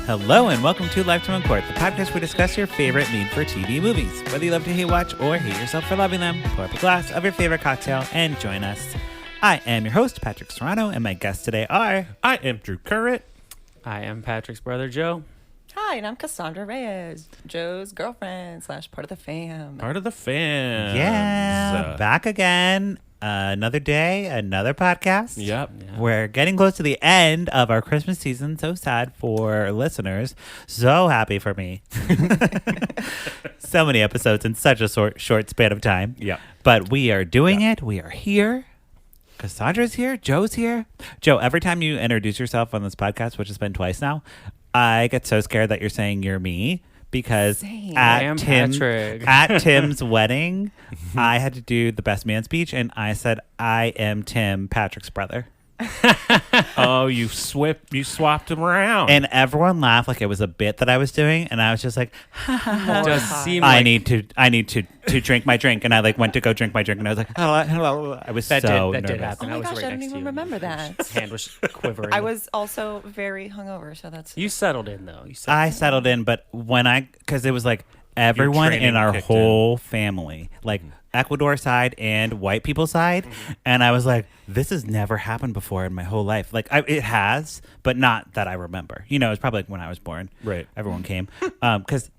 Hello and welcome to Lifetime in Court, the podcast where we discuss your favorite made-for-TV movies. Whether you love to hate watch or hate yourself for loving them, pour up a glass of your favorite cocktail and join us. I am your host, Patrick Serrano, and my guests today are... I am Drew Currett. I am Patrick's brother, Joe. Hi, and I'm Kassandra Reyes, Joe's girlfriend / part of the fam. Part of the fam. Yeah, back again. Another day, another podcast. Yep. Yeah. We're getting close to the end of our Christmas season. So sad for listeners. So happy for me. So many episodes in such a short span of time. Yeah. But we are doing it. We are here. Cassandra's here. Joe's here. Joe, every time you introduce yourself on this podcast, which has been twice now, I get so scared that you're saying you're me. Because at Tim's wedding, I had to do the best man speech, and I said, I am Tim, Patrick's brother. Oh, you swapped them around. And everyone laughed like it was a bit that I was doing, and I was just like, Does seem I like need to drink my drink, and I went to go drink my drink, and I was like, hello. I was that so did nervous. happen. Oh my I was gosh, right I didn't next to even you. remember that. Hand was quivering. I was also very hungover, so that's... You settled in though. I settled in, but because it was like everyone training in our kicked whole family, like Ecuador side and white people side, and I was like, this has never happened before in my whole life. Like it has, but not that I remember. You know, it's probably like when I was born. Right. Everyone came, because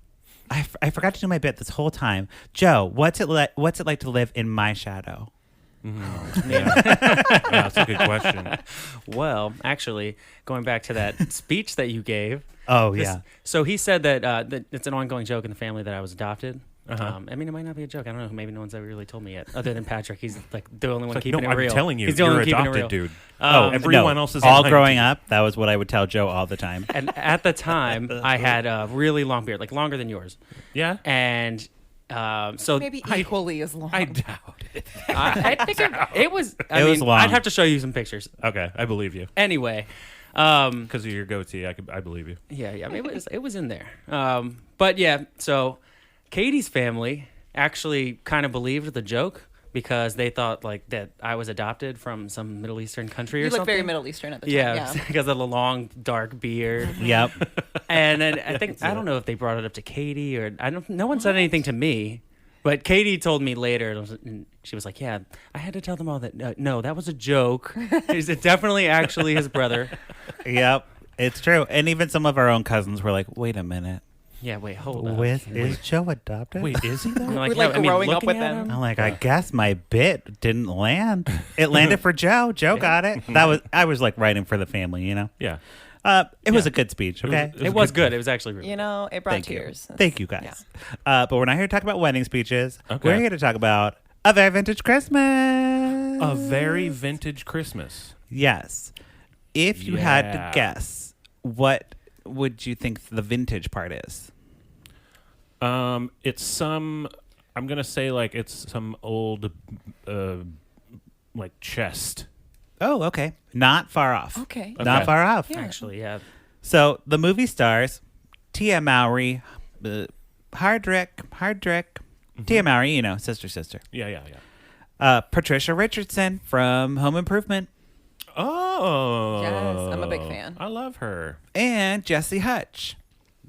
I forgot to do my bit this whole time. Joe, what's it like to live in my shadow? Yeah, that's a good question. Well, actually, going back to that speech that you gave. Oh yeah. So he said that it's an ongoing joke in the family that I was adopted. Uh-huh. I mean, it might not be a joke. I don't know. Maybe no one's ever really told me yet, other than Patrick. He's like the only one Like, keeping no, it real. I'm telling you, He's the you're only one keeping it adopted, real. dude. Everyone else is all lying growing to you. up. That was what I would tell Joe all the time. And at the time, I had a really long beard, like longer than yours. Yeah. And so Maybe equally as long. I doubt it. I think it was. I It mean, was long. I'd have to show you some pictures. Okay, I believe you. Anyway, Because of your goatee, I believe you. yeah. I mean, it was in there. But yeah, so Katie's family actually kind of believed the joke because they thought like that I was adopted from some Middle Eastern country or You something. look very Middle Eastern at the time. Yeah, because of the long dark beard. Yep. And then I don't know if they brought it up to Katie or no one said anything to me, but Katie told me later, and she was like, yeah, I had to tell them all that, no, that was a joke. Is it definitely actually his brother? Yep. It's true. And even some of our own cousins were like, wait a minute. Yeah, wait, hold on. Is Joe adopted? Wait, is he though? I'm We're, yeah, like, I mean, growing up looking with at them. him, I'm like, I guess my bit didn't land. It landed for Joe. Joe got it. I was like writing for the family, you know? Yeah. It was a good speech, okay? It was good. It was actually really You know, it brought Thank you. tears. Thank you, guys. But we're not here to talk about wedding speeches. Okay. We're here to talk about a very vintage Christmas. A very vintage Christmas. Yes. If you had to Yeah. guess, what would you think the vintage part is? It's I'm gonna say like it's some old, like chest. Oh, okay. Not far off. Okay. Not Okay. far off. Yeah. actually, yeah. So the movie stars Tia Mowry, Hardrick, Tia Mowry, you know, sister. Yeah. Patricia Richardson from Home Improvement, Oh. Yes, I'm a big fan. I love her. and Jesse Hutch.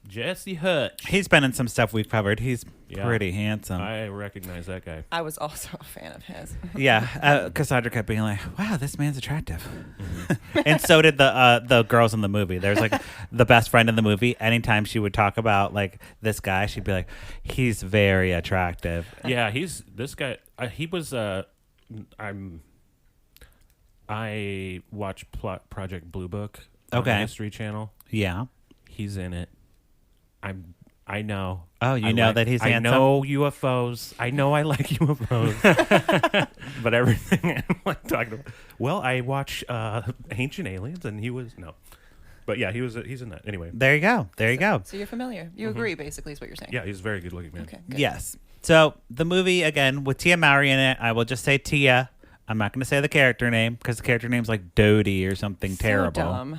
Jesse Hutch. He's been in some stuff we've covered. He's Yeah. pretty handsome. I recognize that guy. I was also a fan of his. Yeah, Cassandra kept being like, "Wow, this man's attractive," and so did the girls in the movie. There's like the best friend in the movie. Anytime she would talk about like this guy, she'd be like, "He's very attractive." Yeah, this guy. He was. I watch Project Blue Book on the Okay. History Channel. Yeah. He's in it. I know. Oh, you I know like- that he's I handsome? know UFOs. I know I like UFOs. But everything I'm like talking about. Well, I watch Ancient Aliens, and he was no. But yeah, he's in that anyway. There you go. There you go. So you're familiar. You agree, basically, is what you're saying. Yeah, he's a very good looking man. Okay. Good. Yes. So the movie again with Tia Mowry in it. I will just say Tia. I'm not going to say the character name because the character name's like Dodie or something So terrible. dumb.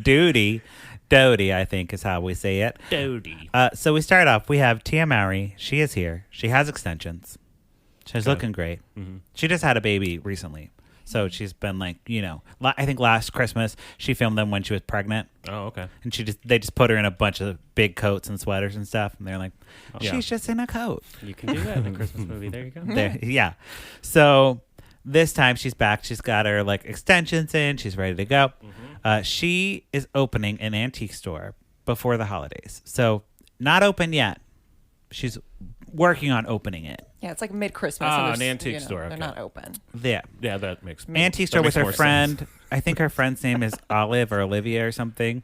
Dodie. Dodie, I think is how we say it. Dodie. So we start off. We have Tia Mowry. She is here. She has extensions. She's Okay. looking great. Mm-hmm. She just had a baby recently. So she's been like, I think last Christmas she filmed them when she was pregnant. Oh, okay. And they just put her in a bunch of big coats and sweaters and stuff. And they're like, she's just in a coat. You can do that in a Christmas movie. There you go. Yeah. So this time she's back. She's got her like extensions in. She's ready to go. She is opening an antique store before the holidays. So not open yet. She's working on opening it. Yeah, it's like mid-Christmas. An antique store. They're not open. Yeah. Yeah, that makes Antique store with her friend. I think her friend's name is Olive or Olivia or something.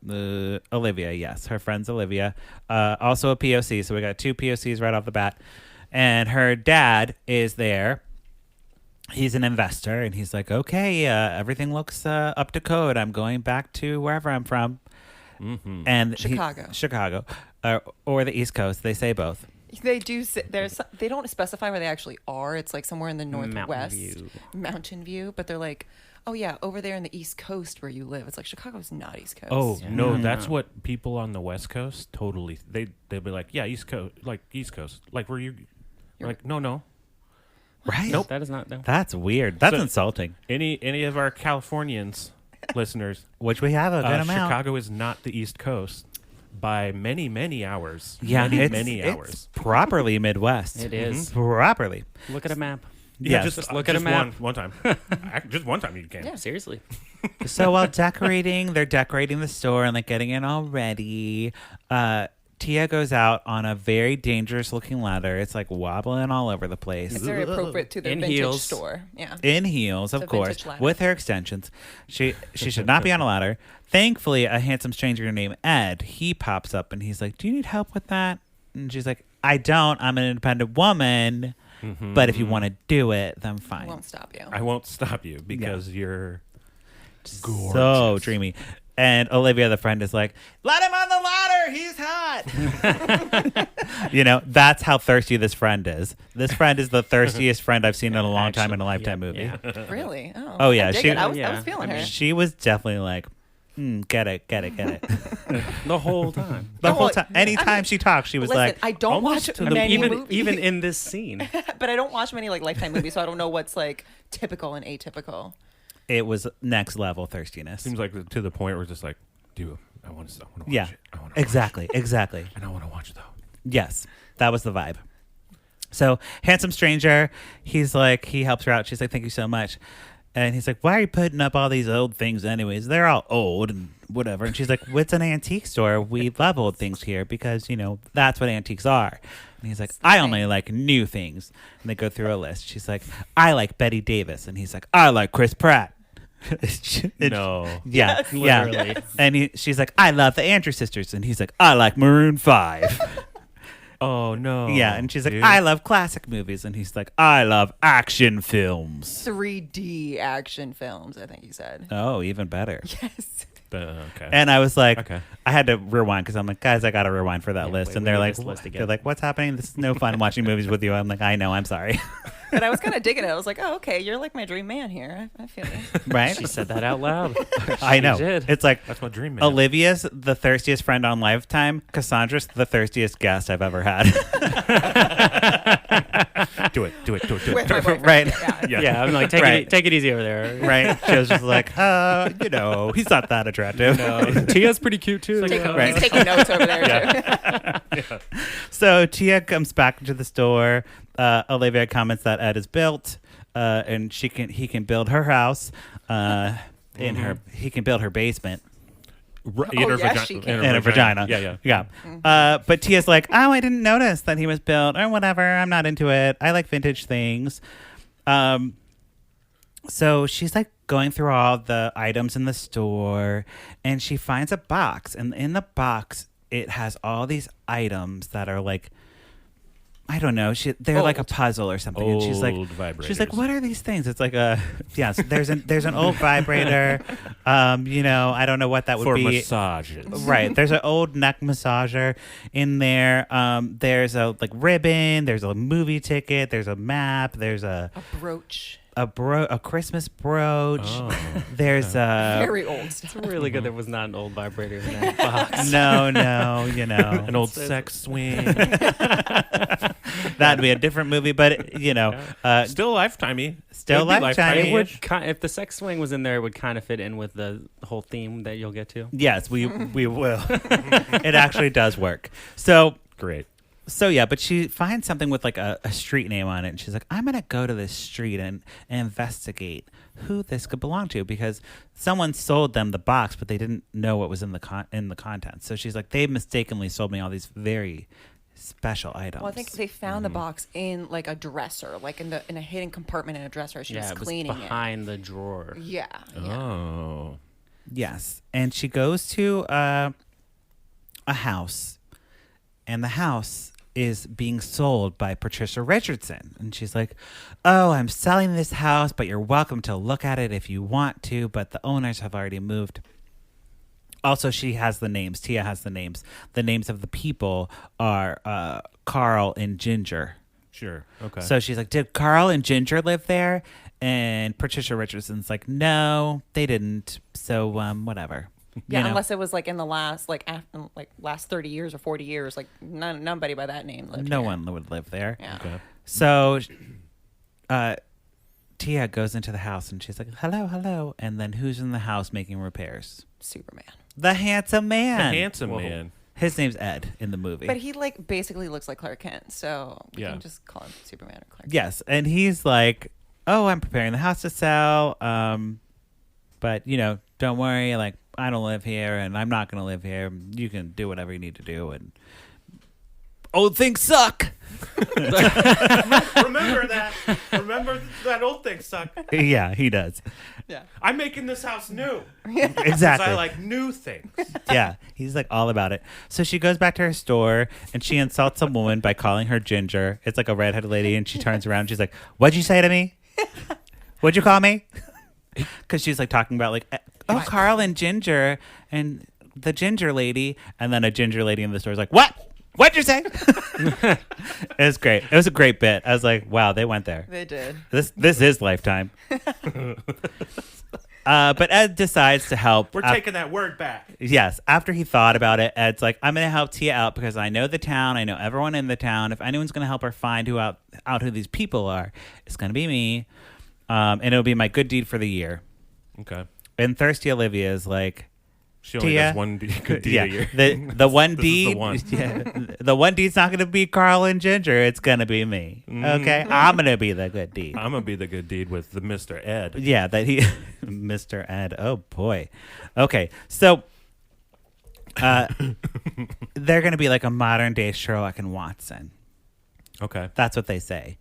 Olivia, yes. Her friend's Olivia. Also a POC. So we got 2 POCs right off the bat. And her dad is there. He's an investor. And he's like, okay, everything looks up to code. I'm going back to wherever I'm from. Mm-hmm. And Chicago. Or the East Coast. They say both. They do. They don't specify where they actually are. It's like somewhere in the northwest, Mountain View. But they're like, oh yeah, over there in the East Coast where you live. It's like Chicago's not East Coast. Oh Yeah. no, that's what people on the West Coast totally. They'll be like, yeah, East Coast, like where you. Like no. Right? Nope. That is not. No. That's weird. That's So- insulting. Any of our Californians listeners, Which we have a good amount. Chicago is not the East Coast by many hours. Yeah, many it's hours. properly Midwest. It is. Properly. Look at a map. Yeah, just look at a map. one time. Just one time you can. Yeah. Seriously. So while they're decorating the store and like getting it all ready. Tia goes out on a very dangerous looking ladder. It's like wobbling all over the place. It's very appropriate to their In vintage heels. store. Yeah. In heels, of It's a course, vintage ladder. with her extensions. She should not be on a ladder. Thankfully, a handsome stranger named Ed, he pops up and he's like, do you need help with that? And she's like, I don't. I'm an independent woman. But if you want to do it, then fine. I won't stop you. I won't stop you because you're gorgeous. So dreamy. And Olivia, the friend, is like, let him on the ladder. He's hot. That's how thirsty this friend is. This friend is the thirstiest friend I've seen in a long time in a Lifetime movie. Yeah. Really? Oh. Oh, yeah, I dig she- it. I was Yeah. feeling her. She was definitely like, get it. The whole time. The whole like, time. Anytime she talked, she was Listen, like, I don't almost watch to the- many even movies. even in this scene. But I don't watch many like Lifetime movies, so I don't know what's like typical and atypical. it was next level thirstiness. Seems like to the point where it's just like, dude, I want to watch Yeah, it. I want exactly. And I want to watch it though. Yes, that was the vibe. So, handsome stranger, he's like, he helps her out. She's like, thank you so much. And he's like, why are you putting up all these old things anyways? They're all old and whatever. And she's like, well, it's an antique store. We love old things here because, that's what antiques are. And he's like, I only like new things. And they go through a list. She's like, I like Betty Davis. And he's like, I like Chris Pratt. No. Yeah, Yes. yeah. Literally. And she's like, I love the Andrews sisters. And he's like, I like Maroon 5. Oh no. Yeah, and she's like, dude. I love classic movies. And he's like, I love action films. 3D action films, I think you said. Oh, even better. Yes. Okay. And I was like, Okay. I had to rewind because I'm like, guys, I got to rewind for that Yeah, list. wait, And we they're need like, this list again. they're like, what's happening? This is no fun watching movies with you. I'm like, I know, I'm sorry. But I was kind of digging it. I was like, oh, okay, you're like my dream man here. I feel you. Right? She said that out loud. I know. She did. It's like That's my dream man. Olivia's the thirstiest friend on Lifetime. Cassandra's the thirstiest guest I've ever had. Do it. With my boyfriend. Right. Yeah. Yeah, I'm like, Right. take it easy over there. Right? Joe's just like, he's not that attractive. Tia's pretty cute too. Right. He's taking notes over there, too. So Tia comes back into the store. Olivia comments that Ed is built, and he can build her house. He can build her basement In in a vagina. Yeah. But Tia's like, oh, I didn't notice that he was built or whatever. I'm not into it. I like vintage things. So she's like going through all the items in the store, and she finds a box, and in the box it has all these items that are like, I don't know. They're like a puzzle or something. And she's like, Old vibrators. she's like, what are these things? It's like there's an old vibrator. I don't know what that would for be. massages. Right. There's an old neck massager in there. There's a like ribbon. There's a movie ticket. There's a map. There's a Brooch. a Christmas brooch. Oh. There's a Very old stuff. It's really good there was not an old vibrator in that box. no, An old sex swing. That'd be a different movie, but Still Lifetimey. Still It would be Lifetimey. It would if the sex swing was in there, it would kind of fit in with the whole theme that you'll get to. yes, we will. It actually does work. So Great. So yeah, but she finds something with like a street name on it, and she's like, "I'm gonna go to this street and investigate who this could belong to," because someone sold them the box, but they didn't know what was in the contents. So she's like, "They mistakenly sold me all these very special items." Well, I think they found the box in like a dresser, like in a hidden compartment in a dresser. She was it was cleaning behind the drawer. Yeah. Oh. Yes, and she goes to a house, and the house is being sold by Patricia Richardson. And she's like, "Oh, I'm selling this house, but you're welcome to look at it if you want to, but the owners have already moved." Also, she has the names. Tia has the names. The names of the people are Carl and Ginger. Sure. Okay. So she's like, "Did Carl and Ginger live there?" And Patricia Richardson's like, "No, they didn't. So, whatever." Yeah, You know? unless it was like in the last last 30 years or 40 years, like nobody by that name lived No here. one would live there. Yeah. Okay. So Tia goes into the house and she's like, "Hello, hello." And then who's in the house making repairs? Superman. The handsome man. The handsome man. His name's Ed in the movie. But he like basically looks like Clark Kent, so we Yeah. can just call him Superman or Clark Kent. Yes. And he's like, "Oh, I'm preparing the house to sell. But, don't worry. Like, I don't live here and I'm not going to live here. You can do whatever you need to do. And old things suck." Remember that. Remember that old thing sucked. Yeah, he does. Yeah. I'm making this house new. Exactly. I like new things. Yeah, he's like all about it. So she goes back to her store and she insults a woman by calling her Ginger. It's like a redheaded lady, and she turns around and she's like, "What'd you say to me? What'd you call me?" Because she's like talking about like, "Oh, Carl and Ginger and the ginger lady," and then a ginger lady in the store is like, "What? What'd you say?" It was great. It was a great bit. I was like, "Wow, they went there. They did. This is Lifetime." But Ed decides to help. We're taking that word back. Yes. After he thought about it, Ed's like, "I'm going to help Tia out because I know the town. I know everyone in the town. If anyone's going to help her find out who these people are, it's going to be me. And it'll be my good deed for the year." Okay. And Thirsty Olivia is like, She only Tia, does one good deed yeah, a year. the one This is the deed, one. yeah, the one deed's not going to be Carl and Ginger. It's going to be me. Okay, I'm going to be the good deed. I'm going to be the good deed with the Mr. Ed. Yeah, that he, Mr. Ed. Oh boy. Okay, so they're going to be like a modern day Sherlock and Watson. Okay. That's what they say.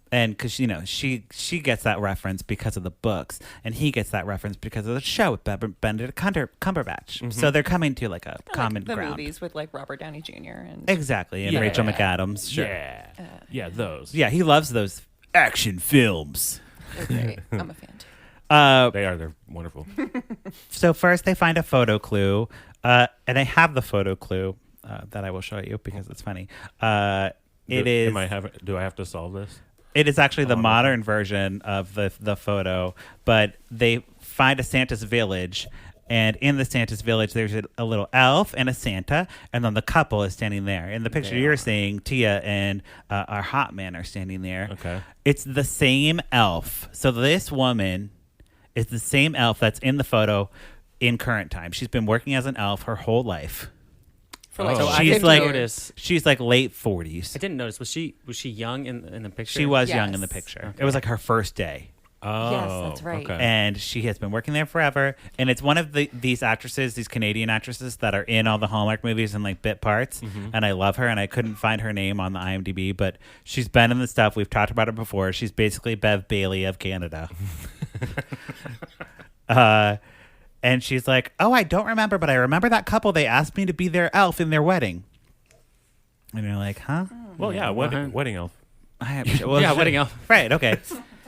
And because, she gets that reference because of the books, and he gets that reference because of the show with Benedict Cumberbatch. So they're coming to like a common the ground. movies with like Robert Downey Jr. and Exactly. And Yeah. Rachel McAdams. Sure. Yeah. Yeah, those. Yeah, he loves those action films. they're great. I'm a fan too. They are. They're wonderful. So first they find a photo clue, and I have the photo clue that I will show you because it's funny. Do I have to solve this? It is actually the modern version of the photo, but they find a Santa's village, and in the Santa's village, there's a little elf and a Santa, and then the couple is standing there. In the picture you're seeing, Tia and our hot man are standing there. Okay. It's the same elf. So this woman is the same elf that's in the photo in current time. She's been working as an elf her whole life. For like So I she's didn't like notice. she's like late 40s. I didn't notice. Was she young in the picture? She was young Yes. in the picture. Okay. It was like her first day. Oh, Yes, that's right. Okay. And she has been working there forever. And it's one of these actresses, these Canadian actresses that are in all the Hallmark movies and like bit parts. And I love her. And I couldn't find her name on the IMDb, but she's been in the stuff. We've talked about her before. She's basically Bev Bailey of Canada. And she's like, "Oh, I don't remember, but I remember that couple. They asked me to be their elf in their wedding." And you're like, "Huh?" Well, yeah, wedding elf. wedding elf. Right. Okay.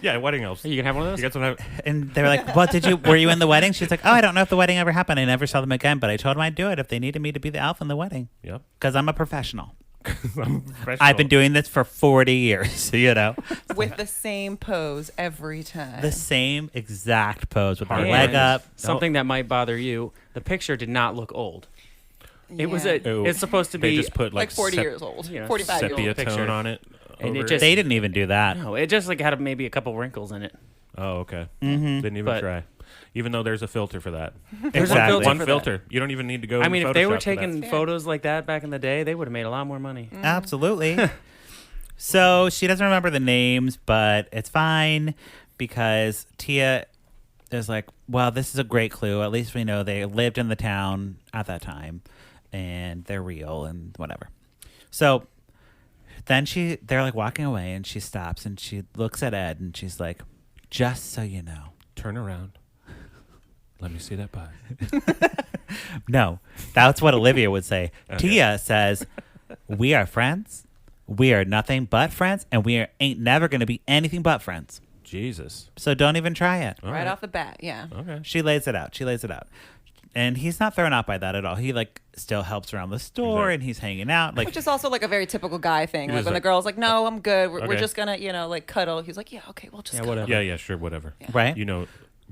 Yeah, wedding elves. You can have one of those. You guys want to And they were like, "What were you in the wedding?" She's like, "Oh, I don't know if the wedding ever happened. I never saw them again, but I told them I'd do it if they needed me to be the elf in the wedding Yep. because I'm a professional. I'm professional. I've been doing this for 40 years, with the same pose every time. the same exact pose with her And leg up. Something that might bother you. The picture did not look old. It was Yeah. It's supposed to They be just put like 40 sep- years old, Yeah. 45 years sepia old. picture. tone on it. And over it just They didn't even do that. no, it just like had maybe a couple wrinkles in it. Oh, okay. Mm-hmm. Didn't even But- try. Even though there's a filter for that. There's a Exactly. filter One for that. filter. You don't even need to go. I to mean, if Photoshop they were for that. taking Fair. photos like that back in the day, they would have made a lot more money. Absolutely. So she doesn't remember the names, but it's fine because Tia is like, well, this is a great clue. At least we know they lived in the town at that time and they're real and whatever. So then they're like walking away and she stops and she looks at Ed and she's like, just so you know. Turn around. Let me see that pie. No, that's what Olivia would say. Okay. Tia says, we are friends. We are nothing but friends. And ain't never going to be anything but friends. Jesus. So don't even try it. All right off the bat, yeah. Okay. She lays it out. And he's not thrown out by that at all. He like still helps around the store Exactly. and he's hanging out. Like Which is also like a very typical guy thing. He Like was when the like, girl's like, "No, I'm good. We're Okay. just gonna, like cuddle." He's like, "Yeah, okay, we'll just Yeah, cuddle." whatever. Yeah, sure, whatever. right? You know,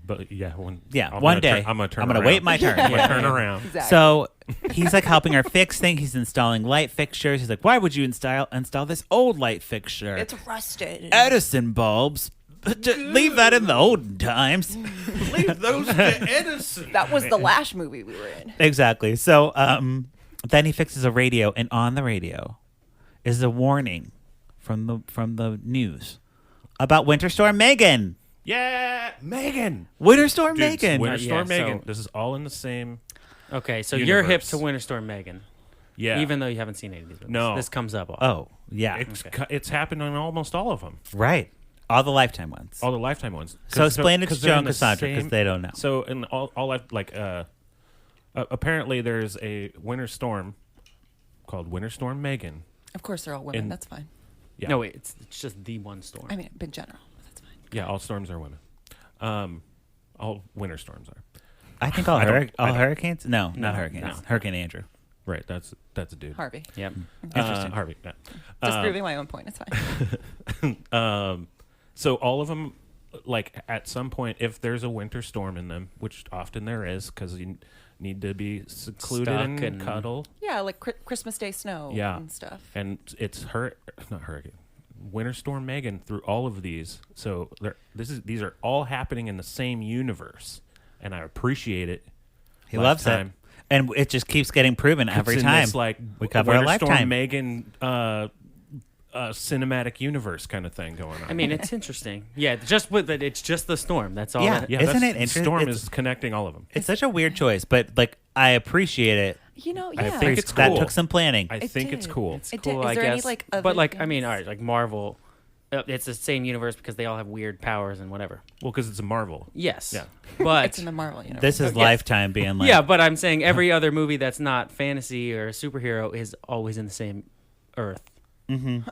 but yeah, one One day I'm gonna turn I'm gonna around. wait my turn. I'm gonna turn around. Exactly. So he's like helping her fix things. He's installing light fixtures. He's like, why would you install this old light fixture? it's rusted. Edison bulbs. Leave that in the olden times. Leave those to Edison. That was the last movie we were in. Exactly. So then he fixes a radio, and on the radio is a warning from the news about Winter Storm Megan. Yeah, Megan. Winter Storm Dude, Megan. Winter Yeah, Storm so- Megan. This is all in the same. Okay, so you're hip Universe. to Winter Storm Megan, Yeah. even though you haven't seen any of these movies. No. This comes up. Oh, yeah. It's happened on almost all of them. Right. All the Lifetime ones. All the Lifetime ones. So explain it to 'cause they're Joe in and the Cassandra, 'cause same- they don't know. So in all apparently there's a winter storm called Winter Storm Megan. Of course, they're all women. In- That's fine. Yeah. No, wait, it's just the one storm. I mean, in general, that's fine. Yeah, all storms are women. All winter storms are. I think all I don't- I don't- hurricanes? No, No, not hurricanes. no. Hurricane Andrew. Right. That's a dude. Harvey. Yep. Interesting. Harvey. Yeah. Just proving my own point. It's fine. So all of them, like at some point, if there's a winter storm in them, which often there is, because you need to be secluded Stuck and cuddle, Yeah, like Christmas Day snow Yeah. and stuff. and it's not hurricane, Winter Storm Megan through all of these. So these are all happening in the same universe, and I appreciate it. He loves it. Lifetime. And it just keeps getting proven every It's in time. this, like we cover a Winter Storm Lifetime. Megan cinematic universe kind of thing going on. I mean, it's interesting. Yeah, just with it, it's just the storm. That's all. Yeah. that- yeah, Isn't that's- it interesting? Storm It's- is connecting all of them. It's such a weird choice, but like I appreciate it. Yeah. I think it's That cool. took some planning. I It think it's did. cool. It's It cool, did. Is I there any, guess. like, other but like, I mean, things? all right, like Marvel, it's the same universe because they all have weird powers and whatever. Well, because it's a Marvel. Yes. Yeah. But It's in the Marvel universe. This is Yes. Lifetime being like, yeah, but I'm saying every other movie that's not fantasy or a superhero is always in the same Earth.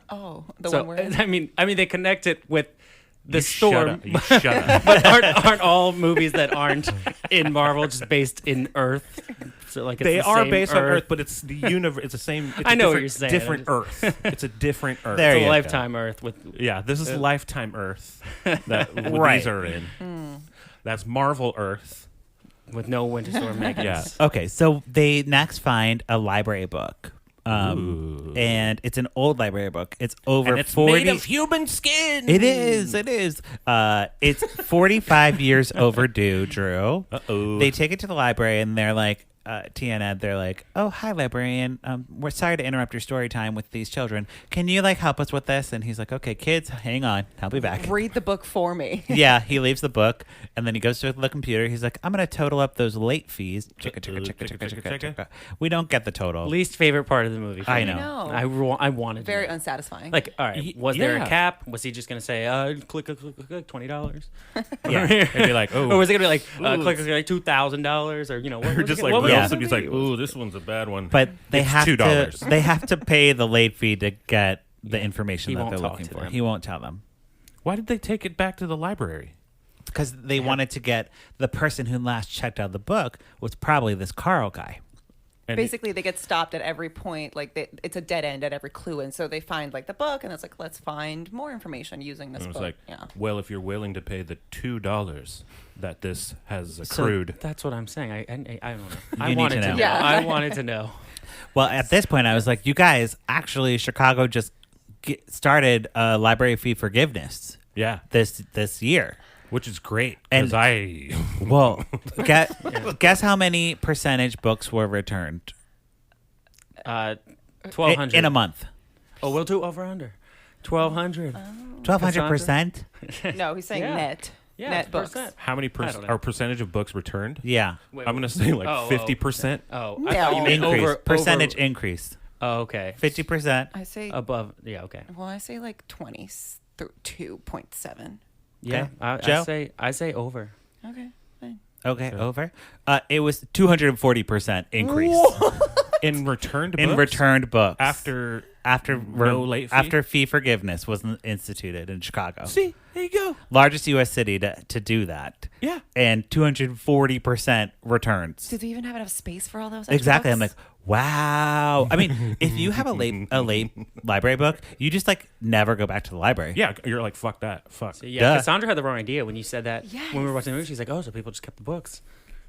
Oh, the So one we're in. I mean, they connect it with the You storm. Shut up. But aren't all movies that aren't in Marvel just based in Earth? So like it's They the are same based on Earth, but it's the universe. It's the same. It's I a know what different- you're saying. Different Earth. It's a different Earth. There It's you a go. lifetime Earth with Yeah, this is Lifetime Earth that Right. these are in. That's Marvel Earth. no Winter Storm Megans. Yeah. Okay, so they next find a library book. And it's an old library book. It's over And it's 40 made of human skin. It is. It's 45 years overdue, Drew. Uh-oh. They take it to the library and they're like, Tia and Ed, they're like, oh, hi, librarian. We're sorry to interrupt your story time with these children. Can you like help us with this? And he's like, okay, kids, hang on. I'll be back. Read the book for me. Yeah, he leaves the book and then he goes to the computer. He's like, I'm going to total up those late fees. Chicka. We don't get the total. Least favorite part of the movie. for I me. know. I wanted Very to know. unsatisfying. Like, all right, was there a yeah. cap? Was he just gonna say, click, $20? Yeah. They'd be like, oh. Or was it gonna be like, Ooh. click, $2,000? Or, what Or was just it, like what was real it simple. He's gonna like, be? ooh, this one's a bad one. But they It's have $2. to. They have to pay the late fee to get the information He that won't they're talk looking to for. them. He won't tell them Why did they take it back to the library? because they wanted to get the person who last checked out the book was probably this Carl guy. And basically they get stopped at every point, like it's a dead end at every clue, and so they find like the book and it's like, let's find more information using this it was book. like, Yeah. well, if you're willing to pay the $2 that this has So accrued. that's what I'm saying. I don't know. You I need wanted to to know. know. Yeah. I wanted to know. Well, at this point, I was like, you guys, actually, Chicago just started library fee forgiveness Yeah, this year. which is great And- because Well, guess how many percentage books were returned 1,200 in a month? Oh, we'll do over under 1,200. 1,200%. No, he's saying Yeah. net. Yeah, net it's books. percent. how many I don't know. are percentage of books returned? Yeah, Wait, I'm gonna say like oh, 50%. Oh, No. I thought you meant increase over percentage Over, increase. oh, okay. 50%. I say Above. Yeah. Okay. well, I say like 22.7. Yeah. Joe? I say over. Okay, fine. Okay, over. It was 240% increase In returned in books? returned books after after late fee? after fee forgiveness was instituted in Chicago. See, there you go. Largest U.S. city to do that. Yeah. And 240% returns. Do they even have enough space for all those? Extra Exactly. I'm like, books? wow. I mean, if you have a late library book, you just like never go back to the library. Yeah, you're like, fuck that. Fuck. So, yeah. Duh. Cassandra had the wrong idea when you said that. Yes. When we were watching the movie, she's like, "Oh, so people just kept the books."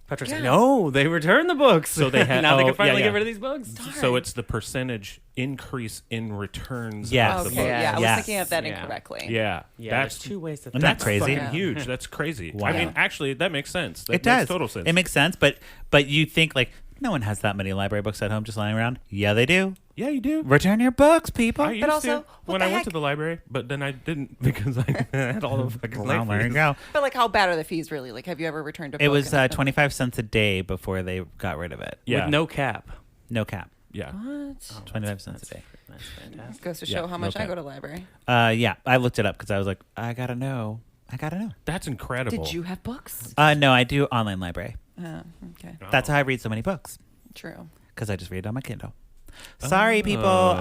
Patrick's like, Yeah. "No, they returned the books. So they had- now they oh, can finally yeah, get yeah. rid of these books." So it's the percentage increase in returns Yes. of the Okay, book. yeah, I was Yes. thinking of that Yeah. incorrectly. Yeah. Yeah, That's there's two ways to Isn't think that crazy? fucking Yeah. huge. That's crazy. Wow. I mean, actually, that makes sense. That It does. makes total sense. It makes sense, but you think like no one has that many library books at home just lying around. Yeah, they do. yeah, you do. Return your books, people. I used also, to what when the I went heck? to the library, but then I didn't because I had all the fucking Well, late there you fees. go. But like, how bad are the fees really? Like, have you ever returned a book? It was and- 25 cents a day before they got rid of it. Yeah. With no cap. No cap. Yeah. What? 25 cents a day. That's fantastic. Goes to Yeah, show how no much I cap. go to library. Yeah, I looked it up because I was like, I gotta know. That's incredible. Did you have books? No, I do online library. Oh, okay, That's how I read so many books true. because I just read it on my Kindle. Sorry, people.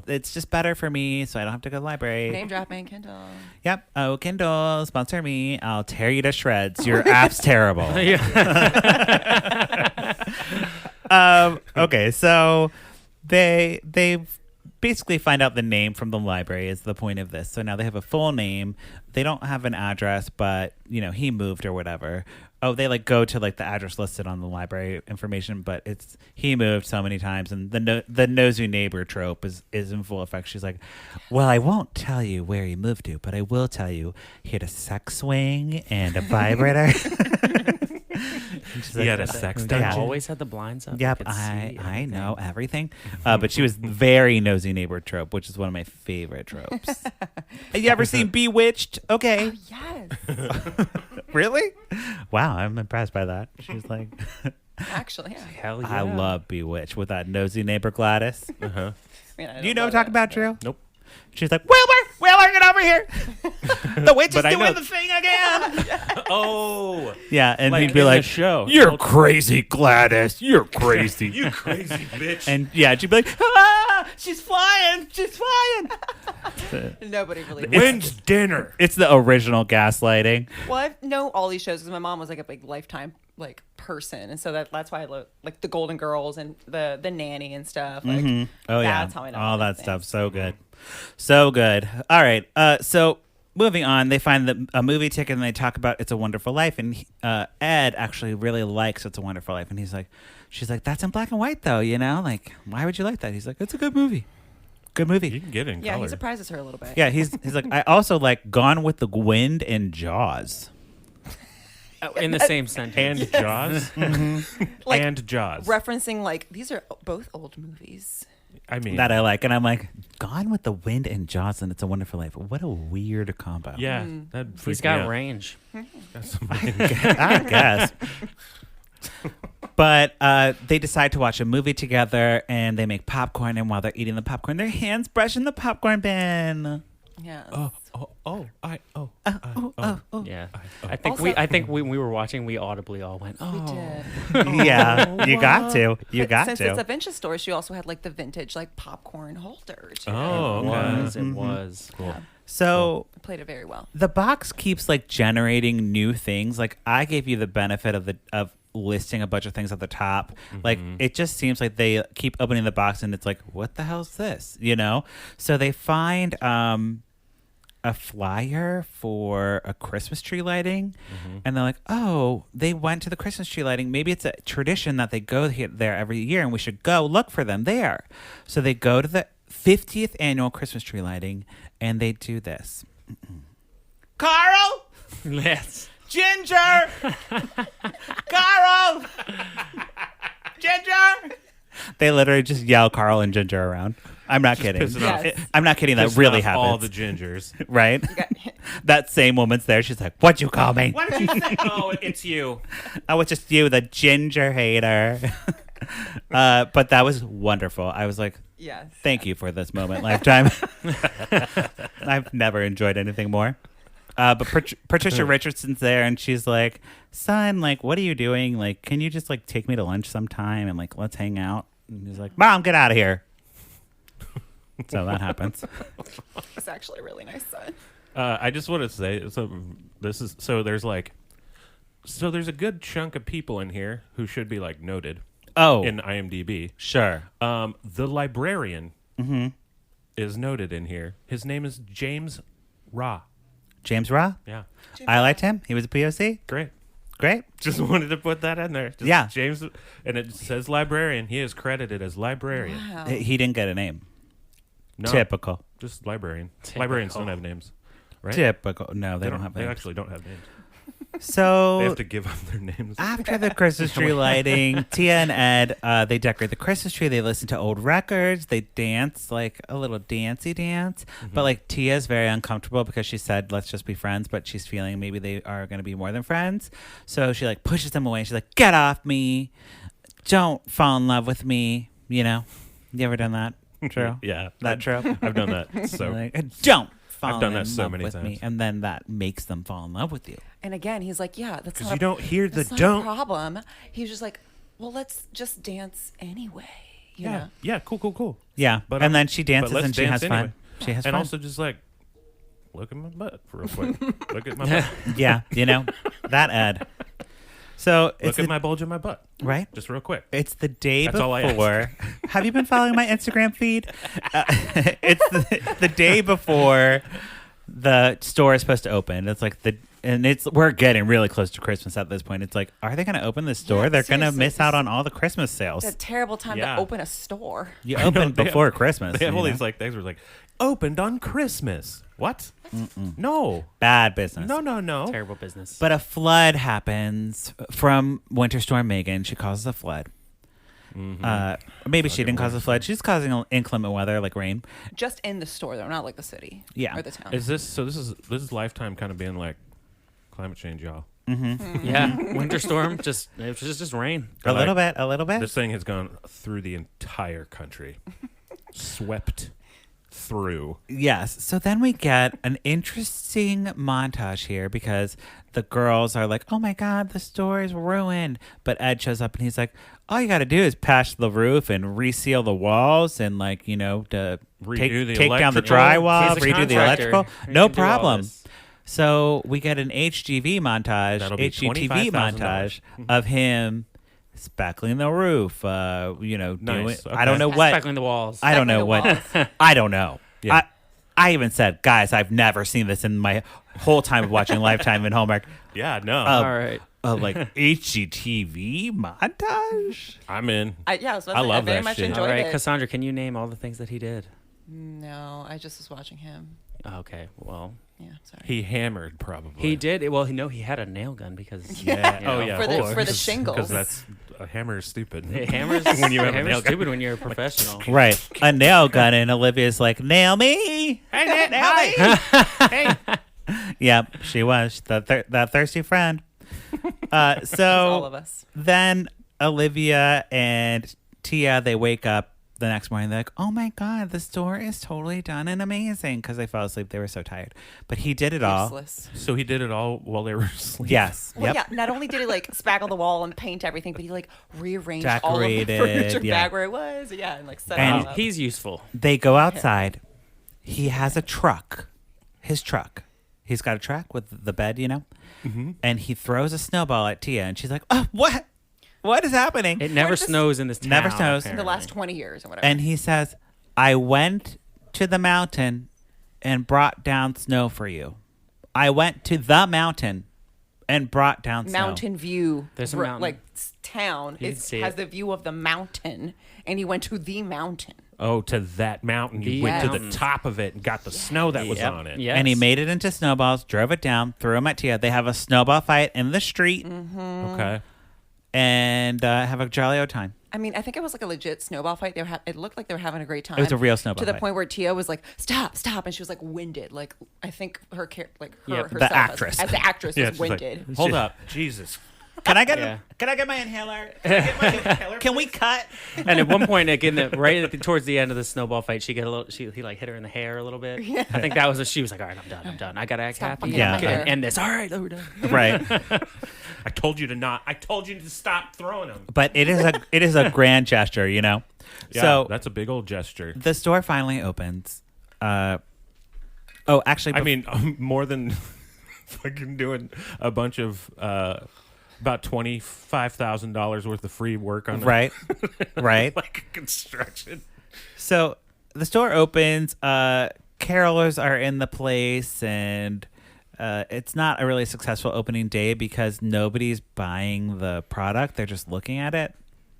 It's just better for me, so I don't have to go to the library. Name dropping Kindle. Yep. Oh, Kindle, sponsor me. I'll tear you to shreds. Your app's terrible. Okay, so they basically find out the name from the library is the point of this. So now they have a full name. They don't have an address, but he moved or whatever. Oh, they like go to like the address listed on the library information, but it's he moved so many times, and the nosy neighbor trope is in full effect. She's like, "Well, I won't tell you where he moved to, but I will tell you he had a sex swing and a vibrator." He had a sex They dungeon. always had the blinds up. Yep, You could see I everything. know everything. But she was very nosy neighbor trope, which is one of my favorite tropes. Have you ever seen Bewitched? Okay. Yes, Really? Wow, I'm impressed by that. She's like, actually, yeah. Hell yeah. I love Bewitched with that nosy neighbor Gladys. Uh-huh. I mean, I Do you don't know what I'm love talking it. about, Drew? Nope. She's like, Wilbur, get over here. The witch is But I doing know- the thing again. Oh, Yeah, and like he'd be in the like, show. "You're crazy, Gladys. You're crazy." you crazy bitch. And yeah, she'd be like, "Ah, she's flying. She's flying." Nobody really. When's dinner? It's the original gaslighting. Well, I know all these shows because my mom was like a big Lifetime like person, and so that's why I love like the Golden Girls and the nanny and stuff. Like, Oh yeah, that's how I know all all that these stuff. things. So good, so good. All right, so moving on, they find a movie ticket and they talk about It's a Wonderful Life, and Ed actually really likes It's a Wonderful Life, and she's like, "That's in black and white though, like why would you like that?" He's like, "It's a good movie, good You movie." can get it in Yeah, color. he surprises her a little bit. Yeah, he's like, "I also like Gone with the Wind and Jaws." Oh, in the same sentence. and Jaws. Like, and Jaws. referencing like these are both old movies. I mean, That I like, and I'm like, Gone with the Wind and Jaws and It's a Wonderful Life. What a weird combo. yeah, that He's freaked me got out. range. That's some- I guess. But they decide to watch a movie together, and they make popcorn. And while they're eating the popcorn, their hands brush in the popcorn bin. Yeah. oh, Yeah. oh. I think Also- I think when we were watching, we audibly all went, "Oh." We did. Yeah, you got to. You But got since to. it's a vintage store, she also had like the vintage like popcorn holders. Oh, It okay. was. It was. Cool. So Played it very well. the box keeps like generating new things. Like I gave you the benefit of listing a bunch of things at the top. Like it just seems like they keep opening the box and it's like, what the hell's this? So they find a flyer for a Christmas tree lighting, and they're like, oh, they went to the Christmas tree lighting. Maybe it's a tradition that they go there every year, and we should go look for them there. So they go to 50th annual Christmas tree lighting, and they do this. Carl! Yes. Ginger! Carl! Ginger! They literally just yell Carl and Ginger around. I'm not kidding. pissing off- Yes. I'm not kidding. That Pissing really off happens. all the gingers. Right? That same woman's there. She's like, what'd you call me? What did you say? Oh, it's you. Oh, it's just you, the ginger hater. But that was wonderful. I was like, Yes. thank you for this moment, Lifetime. I've never enjoyed anything more. But Patricia Richardson's there, and she's like, son, like, what are you doing? Like, can you just, like, take me to lunch sometime and, like, let's hang out? And he's like, Mom, get out of here. So that happens. It's actually a really nice son. I just want to say, there's a good chunk of people in here who should be like noted Oh, in IMDb. sure. The librarian is noted in here. His name is James Ra. James Ra? Yeah, I liked him. He was a POC. great. Great. Just wanted to put that in there. Just Yeah. James, and it says librarian. He is credited as librarian. Wow. He didn't get a name. No, Typical. just librarian. Typical. Librarians don't have names, right? Typical. No, they don't have They names. actually don't have names. So They have to give up their names. after the Christmas tree lighting, Tia and Ed, they decorate the Christmas tree. They listen to old records. They dance, like a little dancey dance. But like Tia's very uncomfortable because she said, let's just be friends. But she's feeling maybe they are going to be more than friends. So she like pushes them away. She's like, get off me. Don't fall in love with me. You know, you ever done that? True. Yeah, That true. I've done that. So Like, don't fall I've done in that so love many with me. times. And then that makes them fall in love with you. And again, he's like, yeah, that's because not you don't hear the that's not don't. a problem. He was just like, well, let's just dance anyway. You Yeah, know? yeah, cool. Yeah. But, And then she dances let's and she dance has anyway. fun. She has And fun. also just like, look at my butt for real quick. Look at my butt. Yeah, you know, that Ed. So it's Look at the, my bulge in my butt. right. Just real quick. It's the day That's all I ask. before. Have you been following my Instagram feed? It's the day before the store is supposed to open. It's like we're getting really close to Christmas at this point. It's like, are they going to open the store? Yeah, They're going to seriously. miss out on all the Christmas sales. It's a terrible time Yeah. to open a store. You I know, open they before have- Christmas. They have you all know? these like things where like opened on Christmas. What? No. Bad business. No. Terrible business. But a flood happens from Winter Storm Megan. She causes a flood. Maybe she didn't cause a flood. She's causing inclement weather like rain. Just in the store, though, not like the city. Yeah. Or the town. Is this This is Lifetime kind of being like climate change, y'all. yeah, winter storm. It was just rain. A little bit. This thing has gone through the entire country, swept through. Yes. So then we get an interesting montage here because the girls are like, oh my God, the store is ruined. But Ed shows up and he's like, all you got to do is patch the roof and reseal the walls and like, you know, to Redo the take down the electrical. drywall, He's a redo the contractor. electrical. He No can do all problem. this. So we get an HGV montage, That'll be HGTV montage of him spackling the roof, you know, doing, Nice. I don't know Okay. what. Spackling the walls. I don't know Spackling the what. I don't know. Yeah. I even said, guys, I've never seen this in my whole time of watching Lifetime and Hallmark. Yeah, no. All right. Like HGTV montage. I'm in. I love very that much shit. enjoyed All right, it. Cassandra, can you name all the things that he did? No, I just was watching him. Okay, well, Yeah, sorry. He hammered probably. he did. Well, he had a nail gun because Yeah. you know, Oh yeah. For the shingles. Because that's a hammer is stupid. Hammers When you have a hammers nail gun. stupid when you're a professional. Right. A nail gun, and Olivia's like, nail me. Hey, nail me. Hey. Yep, she was. That thirsty friend. all So of us. then Olivia and Tia, they wake up the next morning. They're like, oh my God, the store is totally done and amazing. Because they fell asleep. They were so tired. But he did it all. Useless. So he did it all while they were asleep. Yes. Well, Yep. yeah. Not only did he like spackle the wall and paint everything, but he like rearranged all of the Decorated, furniture yeah. back where it was. Yeah, and like set And it up. He's useful. They go outside. He has a truck. His truck. He's got a truck with the bed, you know? And he throws a snowball at Tia, and she's like, oh, what? What is happening? It never Where's this- snows in this town. Never snows. in the last 20 years or whatever. And he says, I went to the mountain and brought down snow for you. I went to the mountain and brought down snow. Mountain View, There's a mountain. like town, You can see has it. the view of the mountain, and he went to the mountain. Oh, to that mountain. You went to the top of it and got the snow that was on it. Yes. And he made it into snowballs, drove it down, threw them at Tia. They have a snowball fight in the street. Okay. And have a jolly old time. I mean, I think it was like a legit snowball fight. It looked like they were having a great time. It was a real snowball to the fight. point where Tia was like, "Stop, stop," and she was like winded. Like I think herself the actress. as the actress Yeah, was she's like, winded. hold up. Jesus. Can I get Yeah. Can I get my inhaler? Can I get my inhaler? Can we cut? And at one point, like towards the end of the snowball fight, he like hit her in the hair a little bit. Yeah. I think that was she was like, all right, I'm done. I gotta act Stop happy. fucking Yeah. up my hair. And this. All right, we're done. Right. I told you to stop throwing them. But it is a grand gesture, you know. Yeah, So that's a big old gesture. the store finally opens. Actually, I mean, more than fucking doing a bunch of about $25,000 worth of free work on right. like construction. So the store opens. Carolers are in the place, and it's not a really successful opening day because nobody's buying the product. They're just looking at it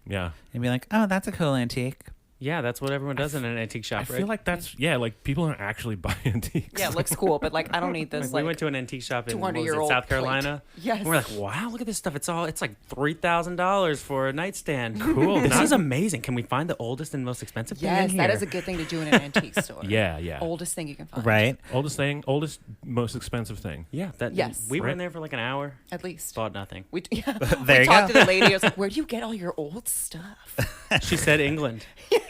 Yeah. and be like, "Oh, that's a cool antique." Yeah, that's what everyone does in an antique shop, I right? feel like that's like people don't actually buy antiques. Yeah, it looks cool, but like I don't need this. we went to an antique shop in 200-year-old South Carolina. plate. Yes. And we're like, wow, look at this stuff. It's like $3,000 for a nightstand. Cool. This is amazing. Can we find the oldest and most expensive thing Yes, in that here? is a good thing to do in an antique store. Yeah. Oldest thing you can find. Right. Oldest, most expensive thing. Yeah, Yes. We were Right. in there for like an hour. At least. Bought nothing. We There we you talked go. to the lady. I was like, "Where do you get all your old stuff?" She said England.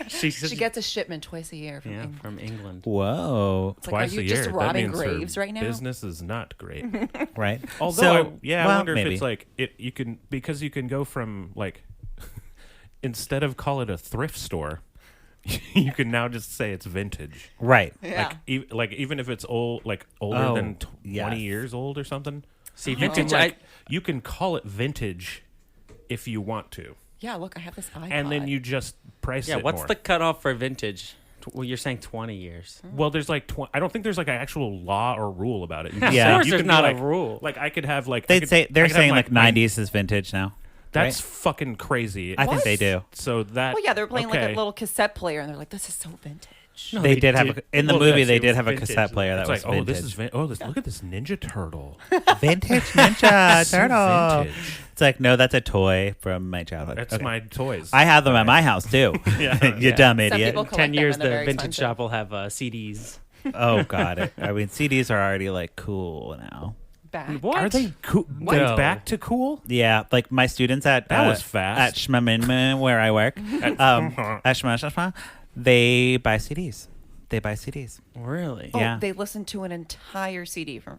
She said She gets a shipment twice a year from yeah, England. from England. Whoa. It's like, Twice are you a year. just That robbing means her graves right now? Business is not great. Right. Although, I well, wonder maybe. if it's like you can go from like instead of call it a thrift store, you can now just say it's vintage. Right. Yeah. Like even if it's older Oh, than 20 yes. years old or something. See, You can vintage. you can call it vintage if you want to, Yeah, look, I have this iPod. and then you just price it what's more. the cutoff for vintage? Well, you're saying 20 years. Well, there's like I don't think there's like an actual law or rule about it. You Yeah. say- Of course you there's can be not a like- rule. Like I could have like They're I could saying have like my- 90s is vintage now. That's right? fucking crazy. I think they do. So that. Well, yeah, they were playing like okay. a little cassette player, and they're like, "This is so vintage." No, They did have in the Well, movie. yes, They it did was have a vintage. cassette player that It's was like, vintage. this is look at this Ninja Turtle. Vintage Ninja So Turtle. vintage. It's like, no, that's a toy from my childhood. That's Okay. my toys. I have them at my house too. Yeah. You Yeah. dumb Some idiot. people collect 10 them, years, and they're the very vintage expensive. shop will have CDs. Oh god. I mean, CDs are already like cool now. Back. What? Are they cool? What? They No. back to cool? Yeah, like my students at That was fast. at Shmaminma where I work. at Shma, they buy CDs. They buy CDs. Really? Oh, Yeah. they listened to an entire CD from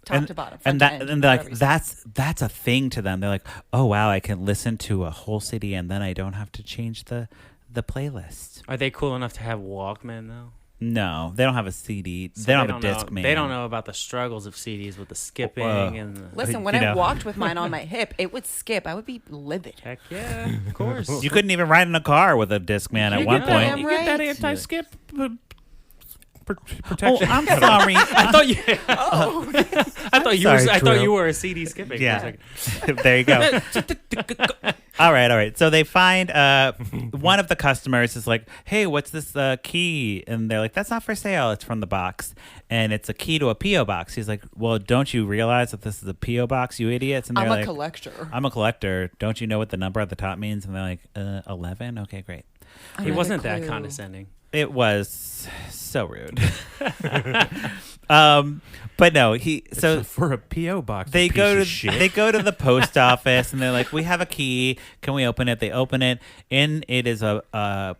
top to bottom. And front to that end, and they're whatever like you say. that's a thing to them. They're like, oh wow, I can listen to a whole CD and then I don't have to change the playlist. Are they cool enough to have Walkman though? No, they don't have a CD. So they don't have a disc, know, man. They don't know about the struggles of CDs with the skipping and the, Listen, when you I know. walked with mine on my hip, it would skip. I would be livid. heck yeah, of course. You couldn't even ride in a car with a disc man at You one get point. them You get that right. anti-skip Oh, protection. I'm sorry. I thought you. Oh, I thought you sorry, were. I thought Drew. you were a CD skipping. Yeah. There you go. All right. So they find one of the customers is like, hey, what's this key? And they're like, that's not for sale. It's from the box. And it's a key to a P.O. box. He's like, well, don't you realize that this is a P.O. box, you idiots? And they're I'm like, a collector. I'm a collector. Don't you know what the number at the top means? And they're like, 11? Okay, great. He wasn't that Clue. condescending. It was so rude. But no, so for a PO box, they you go piece to of shit. they go to the post office and they're like, we have a key. Can we open it? They open it. In it is a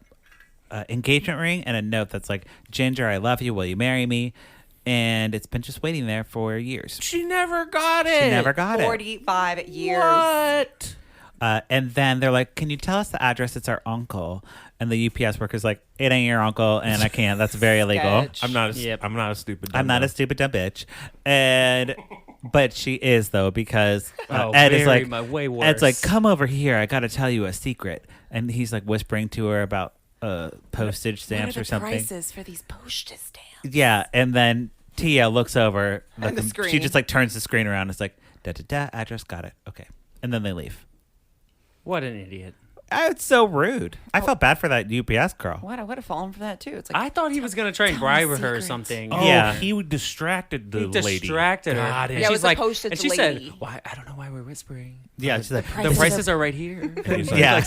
engagement ring and a note that's like, Ginger, I love you. Will you marry me? And it's been just waiting there for years. She never got it. She never got it. 45 years. What? And then they're like, can you tell us the address? It's our uncle. And the UPS worker's like, it ain't your uncle, and I can't. That's very illegal. Sketch. I'm not. Yep. I'm not a stupid. I'm not a stupid dumb bitch. But she is though, because Oh, Ed is very like, way worse. Ed's like, come over here. I got to tell you a secret. And he's like whispering to her about postage stamps what are or the something. prices for these postage stamps? Yeah, and then Tia looks over. And the She screen. just like turns the screen around. It's like, da da da, address, got it. Okay, and then they leave. What an idiot. It's so rude. I felt bad for that UPS girl. What? I would have fallen for that too. It's like I thought he was going to try and tell bribe me her or secrets. something. Oh, Yeah. he distracted the He lady. distracted her. Got it. And Yeah, it she's was the like, postage and she lady. said, "Why? I don't know why we're whispering. Yeah, she's like, The prices are right here." He's like, yeah.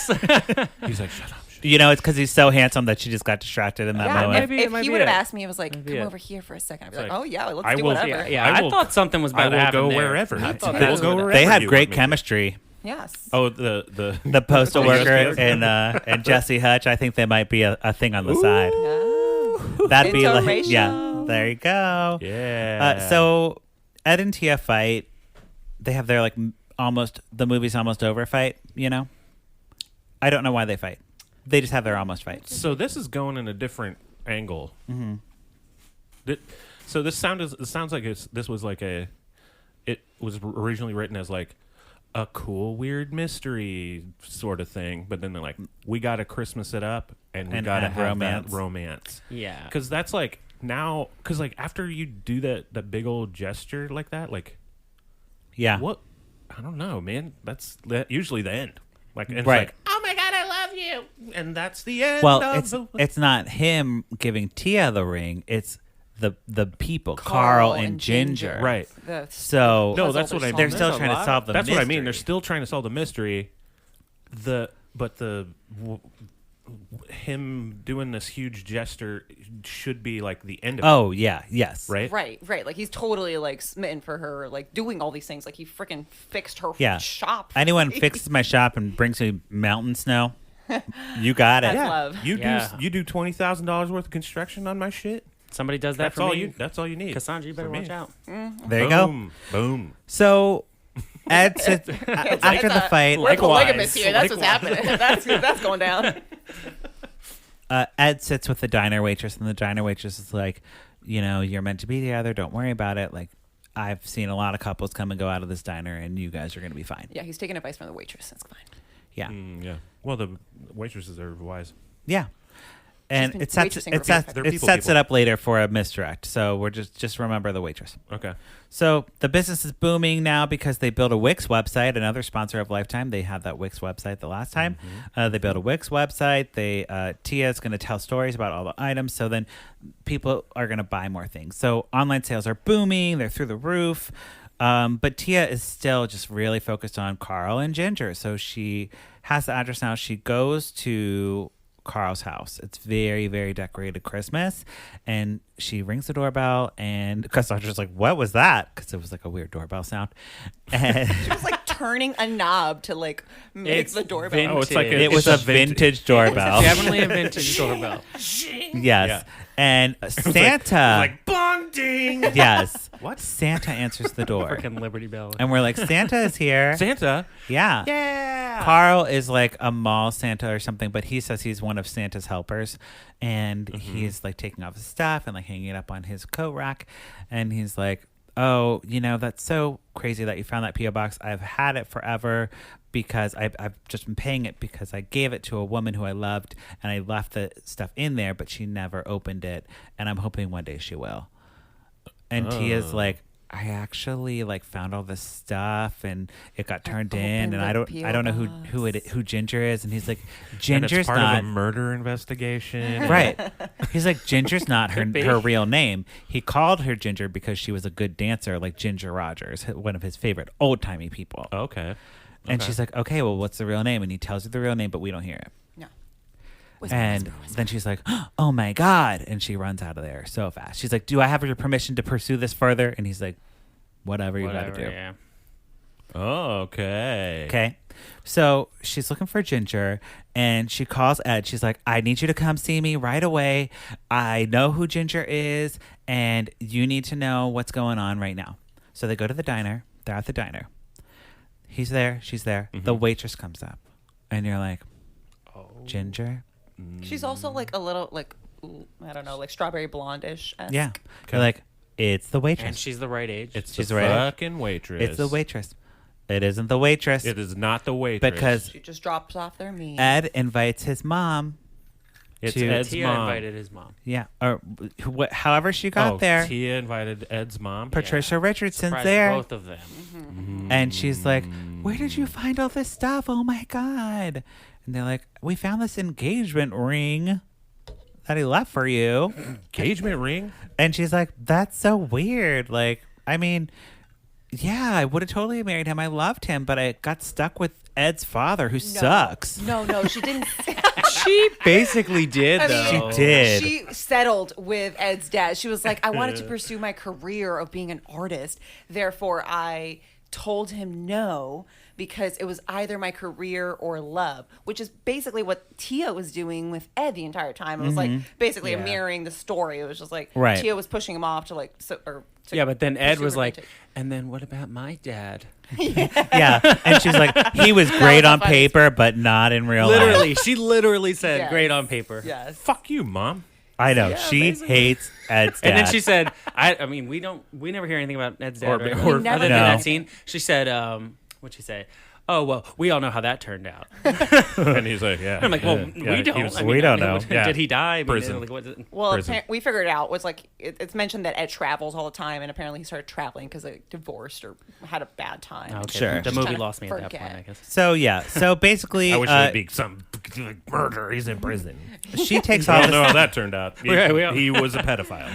He's like, shut up. You know, it's because he's so handsome that she just got distracted in that Yeah, moment. maybe- it if might he be would have it. asked me, it was like, Maybe come it. over here for a second. I'd be It's like, like, oh yeah, let's I do will- whatever. Yeah, I I will- thought something was I about to will happen go there. wherever. I I thought will that was go gonna- wherever. They had you great want me to. chemistry. Yes. Oh, the The postal The worker USPS? and Jesse Hutch, I think they might be a thing on the side. Oh. That'd be like, Interracial. yeah, there you go. yeah. So Ed and Tia fight. They have their like the movie's almost over fight, you know? I don't know why they fight. They just have their almost fight. So this is going in a different angle. Mm-hmm. So this sounds like this was like it was originally written as like a cool weird mystery sort of thing, but then they're like, we got to Christmas it up and we And got to add have romance. that romance. Yeah. Because that's like now, because like after you do that big old gesture like that, like Yeah. what? I don't know, man. That's usually the end. Like, and it's Right. like, oh my god, I love you, and that's the end. Well, of it's not him giving Tia the ring. It's the people, Carl and Ginger. Right. So No, puzzle that's what they're I mean. they're solving. still There's a trying to lot. solve the That's mystery. what I mean. They're still trying to solve the mystery. Him doing this huge gesture should be like the end of it, Oh yeah, yes. right? Right. Like he's totally like smitten for her, like doing all these things. Like he freaking fixed her Yeah. shop. Anyone fixes my shop and brings me mountain snow, you got it. That's love. You Yeah. do $20,000 worth of construction on my shit. Somebody does that That's for all me. you. That's all you need. Cassandra, you better For me. watch out. There you go. Boom. Boom. So Ed sits after the fight. We're Likewise. polygamous here. That's what's happening. that's going down. Ed sits with the diner waitress, and the diner waitress is like, you know, you're meant to be together. Don't worry about it. Like, I've seen a lot of couples come and go out of this diner, and you guys are going to be fine. Yeah, he's taking advice from the waitress. That's fine. Yeah. Yeah. Well, the waitresses are wise. Yeah. And been it sets waitressing for They're it people sets people. it up later for a misdirect. So we're just remember the waitress. Okay. So the business is booming now because they built a Wix website, another sponsor of Lifetime. They had that Wix website the last time. They built a Wix website. Tia is going to tell stories about all the items. So then people are going to buy more things. So online sales are booming. They're through the roof. But Tia is still just really focused on Carl and Ginger. So she has the address now. She goes to Carl's house. It's very, very decorated Christmas. And she rings the doorbell, and Cassandra's like, what was that? Because it was like a weird doorbell sound. And She was like turning a knob to like make It's the doorbell. vintage. Oh, it's like it was a vintage doorbell. Definitely a vintage doorbell. Yes. Yeah. And Santa. Like bonding. Yes. What? Santa answers the door. Freaking Liberty Bell. And we're like, Santa is here. Santa. Yeah. Yeah. Carl is like a mall Santa or something, but he says he's one of Santa's helpers. And he's like taking off his stuff and like hanging it up on his coat rack. And he's like, oh, you know, that's so crazy that you found that P.O. box. I've had it forever because I've just been paying it because I gave it to a woman who I loved and I left the stuff in there, but she never opened it. And I'm hoping one day she will. And Tia's like, I actually like found all this stuff and it got turned in, and I don't know who Ginger is. And he's like, And Ginger's it's part not of a murder investigation. right. He's like, Ginger's not Could be. her real name. He called her Ginger because she was a good dancer, like Ginger Rogers, one of his favorite old timey people. Okay. And Okay. she's like, okay, well, what's the real name? And he tells her the real name, but we don't hear it. No. And then she's like, oh my God. And she runs out of there so fast. She's like, do I have your permission to pursue this further? And he's like, whatever you got to do. Yeah. Oh, okay. Okay. So she's looking for Ginger and she calls Ed. She's like, I need you to come see me right away. I know who Ginger is and you need to know what's going on right now. So they go to the diner. They're at the diner. He's there. She's there. The waitress comes up and you're like, Ginger? She's also like a little like I don't know, like strawberry blonde-ish. Yeah. They're like, it's the waitress. And she's the right age. It's She's the right. fucking waitress. It's the waitress. It isn't the waitress. It is not the waitress. Because She just drops off their meat. Ed invites his mom. it's to- Ed's Tia mom. invited his mom. Yeah. Or however she got Oh, there. Tia invited Ed's mom. Patricia Richardson's Surprised there. both of them. And she's like, where did you find all this stuff? Oh my God. And they're like, we found this engagement ring that he left for you. Engagement ring? And she's like, that's so weird. Like, I mean, yeah, I would have totally married him. I loved him, but I got stuck with Ed's father, who sucks. No, she didn't. She basically did, I mean, though. She did. She settled with Ed's dad. She was like, I wanted to pursue my career of being an artist. Therefore, I told him no because it was either my career or love, which is basically what Tia was doing with Ed the entire time. It was like basically mirroring the story. It was just like Tia was pushing him off to like yeah, but then Ed was like, romantic. and then what about my dad? Yeah. And she's like, he was great on paper, but not in real life. Literally, she literally said, Yes. great on paper. Yes. Fuck you, Mom. I know. Yeah, she basically. hates Ed's dad. And then she said, I mean, we never hear anything about Ed's dad, Or- right? or- Other than No. that scene. She said, what'd she say? Oh, well, we all know how that turned out. And he's like, yeah. I'm like, well, yeah, we don't. he was- I mean, we don't know. Yeah. Did he die? I mean, Prison. like, what, Well, Prison. we figured it out. Was like it's mentioned that Ed travels all the time, and apparently he started traveling because they divorced or had a bad time. okay, Sure. The Just movie trying to lost me at that forget. point, I guess. So, yeah. So basically, I wish it would be some murder. He's in prison. she takes I all don't know how this. that turned out. He, Yeah, we all- he was a pedophile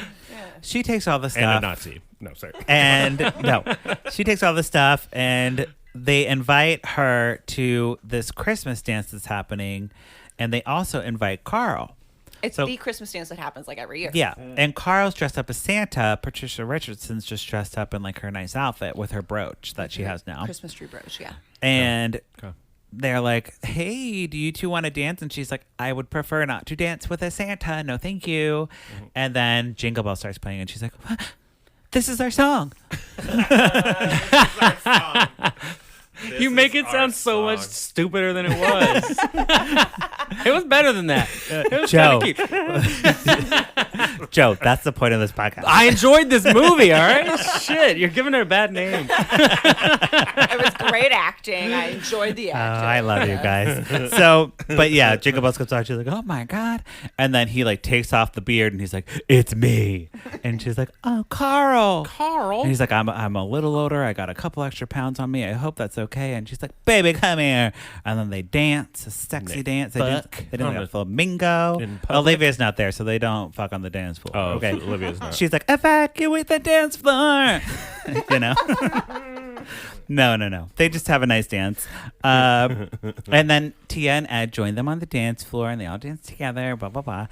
She takes all the and a stuff. Nazi. No, sorry. And no, she takes all the stuff, and they invite her to this Christmas dance that's happening, and they also invite Carl. It's So- the Christmas dance that happens like every year. Yeah, and Carl's dressed up as Santa. Patricia Richardson's just dressed up in like her nice outfit with her brooch that she has now. Christmas tree brooch. Yeah. And Okay. they're like, hey, do you two want to dance? And she's like, I would prefer not to dance with a Santa. No, thank you. And then Jingle Bell starts playing, and she's like, what? This is our song. You make it sound so much stupider than it was. It was better than that. It was Joe. kinda cute. Joe, that's the point of this podcast. I enjoyed this movie, all right? Shit, you're giving her a bad name. It was great acting. I enjoyed the Oh, acting. I love you guys. So, but yeah, Jingle Bells comes out. She's like, oh my God. And then he like takes off the beard and he's like, it's me. And she's like, oh, Carl. And he's like, I'm a little older. I got a couple extra pounds on me. I hope that's okay. And she's like, baby, come here. And then they dance, a sexy dance. They do like a flamingo. In public? Olivia's not there, so they don't fuck on the dance floor. Oh, okay. so Olivia's not. She's like, evacuate the dance floor. You know? No. They just have a nice dance. And then Tia and Ed join them on the dance floor, and they all dance together, blah, blah, blah.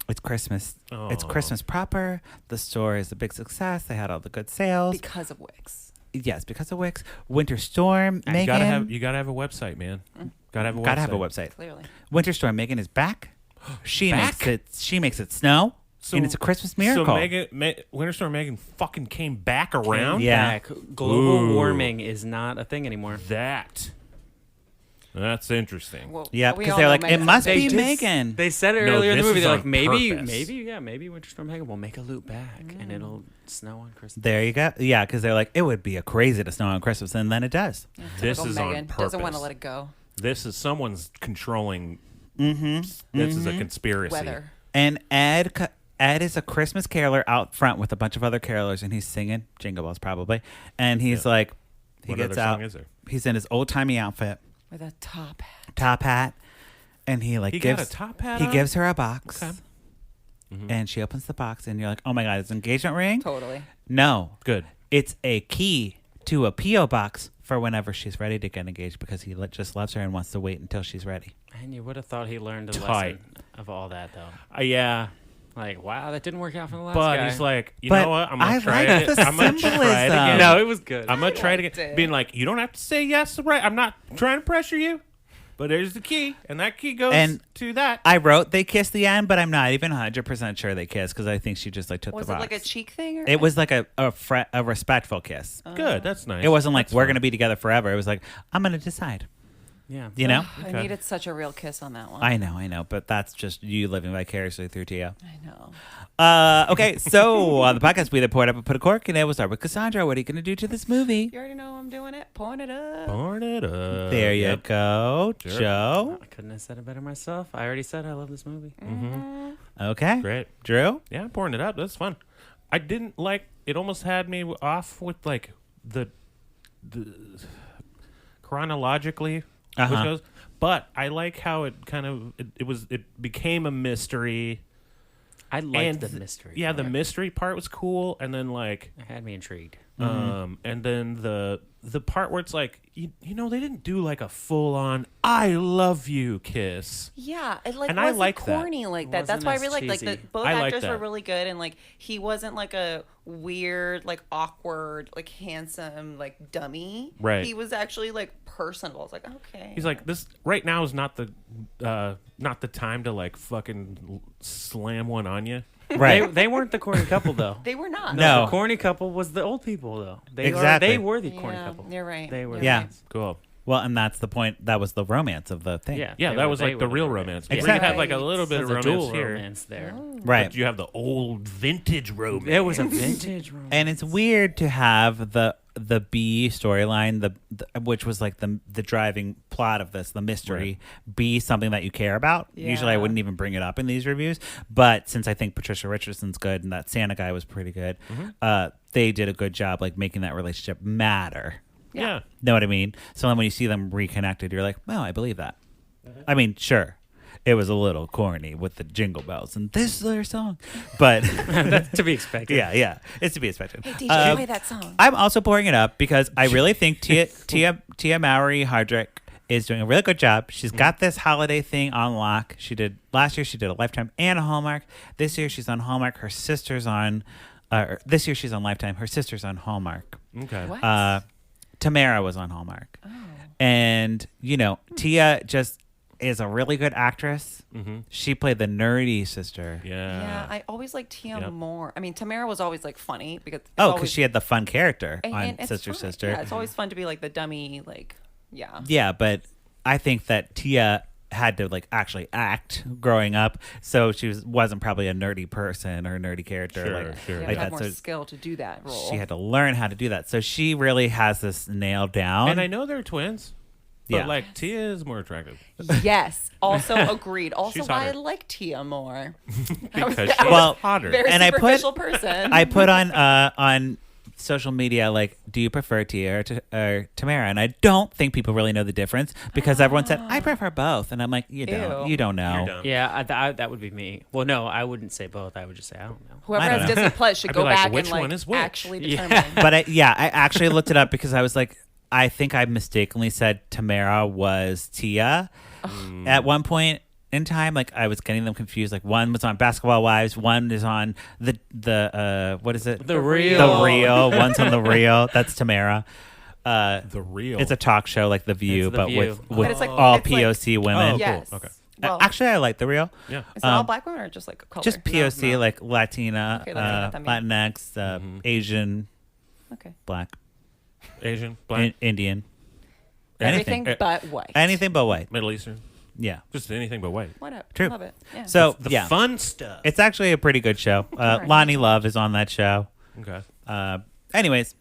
It's Christmas. It's Aw. Christmas proper. The store is a big success. They had all the good sales. Because of Wix. Yes, because of Wix. Winter Storm, You Megan. gotta have a website, man. Gotta have a website. Gotta have a website. Clearly. Winter Storm, Megan is back. She Back? makes it snow. And it's a Christmas miracle. So Winter Storm Megan fucking came back around. Yeah. Back. Global warming is not a thing anymore. That's interesting. Well, Yeah, we because all they're know like, it Megan's must on be vacation. Megan. They said it No, earlier in the this movie. is They're on like, maybe, purpose. maybe Winter Storm Megan will make a loop back, and it'll snow on Christmas. There you go. Yeah, because they're like, it would be a crazy to snow on Christmas, and then it does. This Typical is Megan. on purpose. Doesn't want to let it go. This is someone's controlling. Mm-hmm. This is a conspiracy. Weather. And Ed is a Christmas caroler out front with a bunch of other carolers, and he's singing Jingle Bells probably. And he's like, he What gets other out. song is there? He's in his old timey outfit, With a top hat. top hat, and he like He gives got a top hat he on? gives her a box, Okay. and she opens the box, and you're like, oh my God, it's an engagement ring. Totally. No, Good. it's a key to a PO box for whenever she's ready to get engaged, because he just loves her and wants to wait until she's ready. And you would have thought he learned a Tight. lesson of all that, though. Yeah. Like, wow, that didn't work out for the last But guy. he's like, you But know what? I'm I gonna try like it. the I'm gonna try it symbolism. again. no, it was good. I'm gonna try it liked again. it. Being like, you don't have to say yes, right? I'm not trying to pressure you, but there's the key, and that key goes And to that. I wrote they kissed the end, but I'm not even 100% sure they kissed, because I think she just like took Was the it box. like a cheek thing? Or It was like a respectful kiss. Good. That's nice. It wasn't like That's we're fun. gonna be together forever. It was like, I'm gonna decide. yeah. You know? I Okay. needed such a real kiss on that one. I know, but that's just you living vicariously through Tia. I know. Okay, so on the podcast, we either pour it up or put a cork, and it will start with Cassandra. What are you going to do to this movie? You already know I'm doing it. Pouring it up. Burn it up. There you Yep. go, Sure. Joe. I couldn't have said it better myself. I already said I love this movie. Okay, Great. Drew. Yeah, I'm pouring it up. That's fun. I didn't like. It almost had me off with like the chronologically. which goes. But I like how it kind of it became a mystery. I liked the mystery. Yeah, part. the mystery part was cool, and then like It had me intrigued. and then the part where it's like you know they didn't do like a full on "I love you" kiss. Yeah, it like And I wasn't like that. corny like that. That's Wasn't why I as really liked cheesy. both I like actors were that. really good, and like he wasn't like a weird, like awkward, like handsome, like dummy. Right. He was actually like personable. I was like, okay. He's like, this right now is not the time to like fucking slam one on you. Right. They weren't the corny couple though. They were not. No. The corny couple was the old people though. Exactly. They were the corny Yeah, couple. you're right. They were. You're Yeah. right. Cool. Well, and that's the point. That was the romance of the thing. Yeah. Yeah, they that were- was they like the were real romance. romance. Like, Yeah. we had like a Right. little bit of There's a romance dual here. romance there. Right. But you have the old vintage romance. It was a vintage romance. And it's weird to have the B storyline, the which was like the driving plot of this, the mystery, be something that you care about. Usually, I Yeah. wouldn't even bring it up in these reviews, but since I think Patricia Richardson's good and that Santa guy was pretty good, they did a good job like making that relationship matter. Yeah. Know what I mean? So then when you see them reconnected, you're like, "Oh, I believe that." I mean, sure, it was a little corny with the jingle bells and this is their song, but That's to be expected. yeah, it's to be expected. Hey, DJ, play that song. I'm also pouring it up because I really think Tia Mowry-Hardrict is doing a really good job. She's got this holiday thing on lock. She did last year. She did a Lifetime and a Hallmark. This year she's on Hallmark. Her sister's on. This year she's on Lifetime. Her sister's on Hallmark. Okay. What? Tamera was on Hallmark, and Tia just is a really good actress. She played the nerdy sister. Yeah, I always liked Tia Yep. more. I mean, Tamera was always like funny because Because she had the fun character on it's Sister fun. Sister. Yeah, it's always fun to be like the dummy, like yeah. Yeah, but I think that Tia had to like actually act growing up, so she wasn't probably a nerdy person or a nerdy character. Sure, like, sure. You like have that. more So skill to do that role. she had to learn how to do that. So she really has this nailed down. And I know they're twins, but Yeah. like Tia is more attractive Yes, also agreed. Also, She's why I hotter. like Tia more. because she's Well, hotter. Very And I put- superficial person. I put on social media like, do you prefer Tia or Tamera? And I don't think people really know the difference because everyone said I prefer both, and I'm like, you don't. Ew. You don't know. You're dumb. Yeah, that would be me. Well, no, I wouldn't say both. I would just say I don't know. Whoever I don't has know. Disney Plus should I'd be go like, back which and like one is which? actually Yeah. determine. But I actually looked it up because I was like, I think I mistakenly said Tamera was Tia at one point in time. Like I was getting them confused. Like one was on Basketball Wives, one is on the what is it? The Real. The Real. One's on The Real. That's Tamera. The real. It's a talk show like The View, It's The but View. with But it's like- all it's like- POC women. Oh, Yes. cool. Okay. Well, Actually, I like The Real. Yeah. is it all black women or just like color? Just POC, No. like Latina, Okay, Latina también. Latinx, Asian, Okay. Black, Asian, black, Indian. Everything Anything. but white. Anything but white. Middle Eastern. Yeah. Just anything but white. What up? True. Love it. Yeah. So The yeah, fun stuff. it's actually a pretty good show. Right. Lonnie Love is on that show. Okay. Anyways,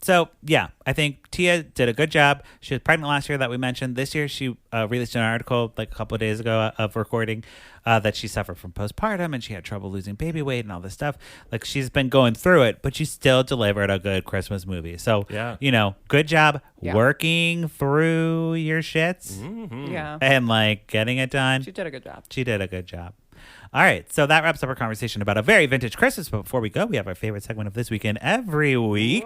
so yeah, I think Tia did a good job. She was pregnant last year that we mentioned. This year she released an article like a couple of days ago of recording that she suffered from postpartum and she had trouble losing baby weight and all this stuff. Like she's been going through it, but she still delivered a good Christmas movie. So Yeah. good job Yeah. working through your shits Yeah. and like getting it done. She did a good job. She did a good job. All right, so that wraps up our conversation about a very vintage Christmas. But before we go, we have our favorite segment of this weekend every week.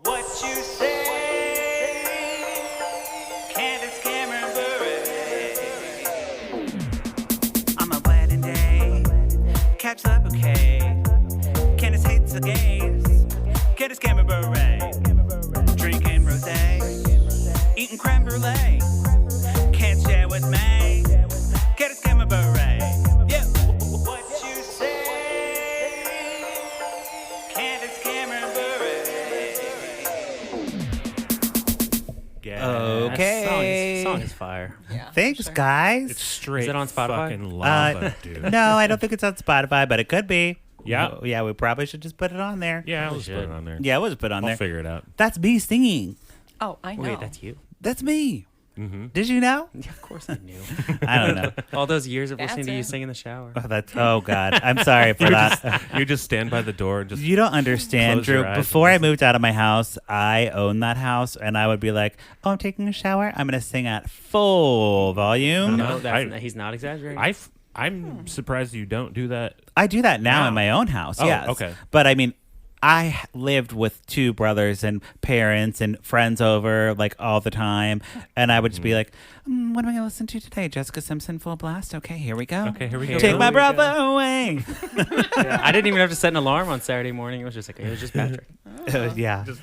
What you say, Candace, Cameron, Bure. On my wedding day, catch the bouquet. Candace hates the gays. Candace, Cameron, Bure. Drinking rosé, eating creme brulee. Can't share with me. Candace, Cameron, Bure. Yeah. What you say, Candace, Cameron, Bure. Okay. That song is fire. Yeah. Thanks, sure. guys. It's straight. Is it on Spotify? Fucking lava, dude. No, I don't think it's on Spotify, but it could be. Yeah. Yeah, we probably should just put it on there. Yeah, I'll We just put should. it on there. Yeah, we'll just put it on I'll there. figure it out. That's me singing. Oh, I know. Wait, that's you. That's me. Did you know? Yeah, of course I knew. I don't know. All those years of listening to you That's it. sing in the shower. Oh God, I'm sorry for that. You just stand by the door and just. You don't understand, Close Drew. your eyes Before and I moved out of my house, I owned that house, and I would be like, "Oh, I'm taking a shower. I'm going to sing at full volume." No, I- he's not exaggerating. I'm surprised you don't do that. I do that now Wow. in my own house. Oh, Yes. okay. But I mean, I lived with two brothers and parents and friends over like all the time, and I would just be like, "What am I going to listen to today? Jessica Simpson, Full Blast. Okay, here we go. Okay, here we go. Take my Here we brother go. away." Yeah, I didn't even have to set an alarm on Saturday morning. It was just Patrick. Yeah. Just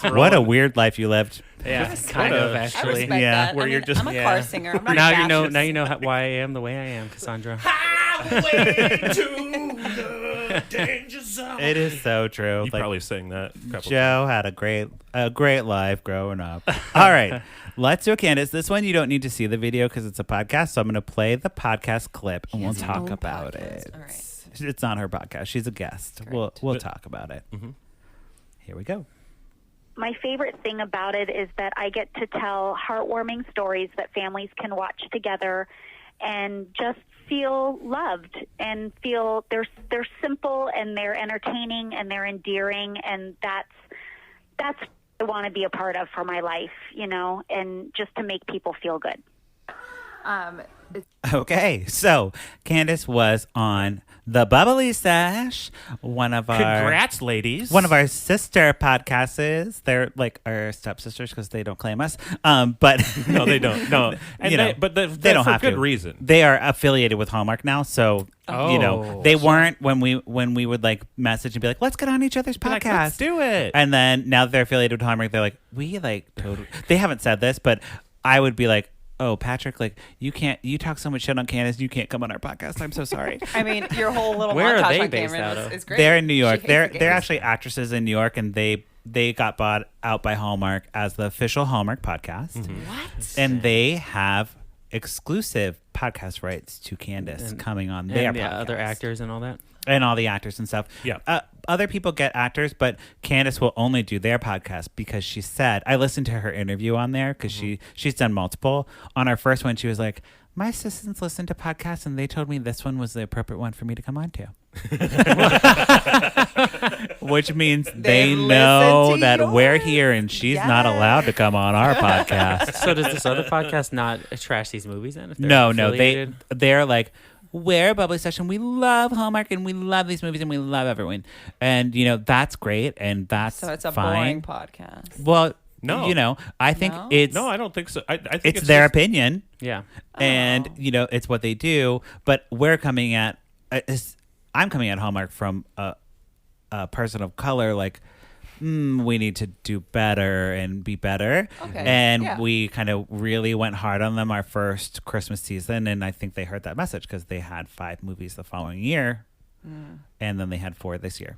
What a rolling. weird life you lived. Yeah, kind of I actually. respect Yeah. that. Where I mean, you're just- I'm a yeah. car singer. I'm not Now a you know. fascist. Now you know why I am the way I am, Cassandra. It is so true. You Like, probably sang that. A couple Joe had a great life growing up. All right, let's do a Candace. This one you don't need to see the video because it's a podcast. So I'm going to play the podcast clip and we'll has his talk own about podcast. it. All right. It's not her podcast. She's a guest. We'll talk about it. Here we go. My favorite thing about it is that I get to tell heartwarming stories that families can watch together and just feel loved and feel they're simple and they're entertaining and they're endearing, and that's what I want to be a part of for my life, and just to make people feel good. Okay, so Candace was on the Bubbly Sash, one of our Congrats, ladies. one of our sister podcasts. They're like our stepsisters because they don't claim us. But No, they don't. No, and You know, but they don't for have good to. reason. They are affiliated with Hallmark now, so Oh. they weren't when we would like message and be like, let's get on each other's podcast. Like, let's do it. And then now that they're affiliated with Hallmark, they're like, we like totally. They haven't said this, but I would be like, oh, Patrick, like you talk so much shit on Candace, you can't come on our podcast. I'm so sorry. I mean, your whole little Where are montage they on based Cameron out of? is great. They're in New She York. hates They're the they're gays. actually actresses in New York, and they got bought out by Hallmark as the official Hallmark podcast. What? And they have exclusive podcast rights to Candace coming on their podcast. Other actors and all that. And all the actors and stuff. Yeah. Other people get actors, but Candace will only do their podcast because she said, I listened to her interview on there because she's done multiple. On our first one, she was like, my assistants listen to podcasts and they told me this one was the appropriate one for me to come on to. Which means they listen know to that we're yours. here and she's not allowed to come on our podcast. So does this other podcast not trash these movies then? If they're No, affiliated? they're like, we're a Bubbly Session. We love Hallmark and we love these movies and we love everyone. And that's great and that's So it's a fine. boring podcast. Well, No. I think No? it's No, I don't think so. I think it's their just- opinion Yeah. and it's what they do. But we're coming at I'm coming at Hallmark from a person of color, like. We need to do better and be better. Okay, And yeah. we kind of really went hard on them our first Christmas season. And I think they heard that message because they had 5 movies the following year. And then they had 4 this year.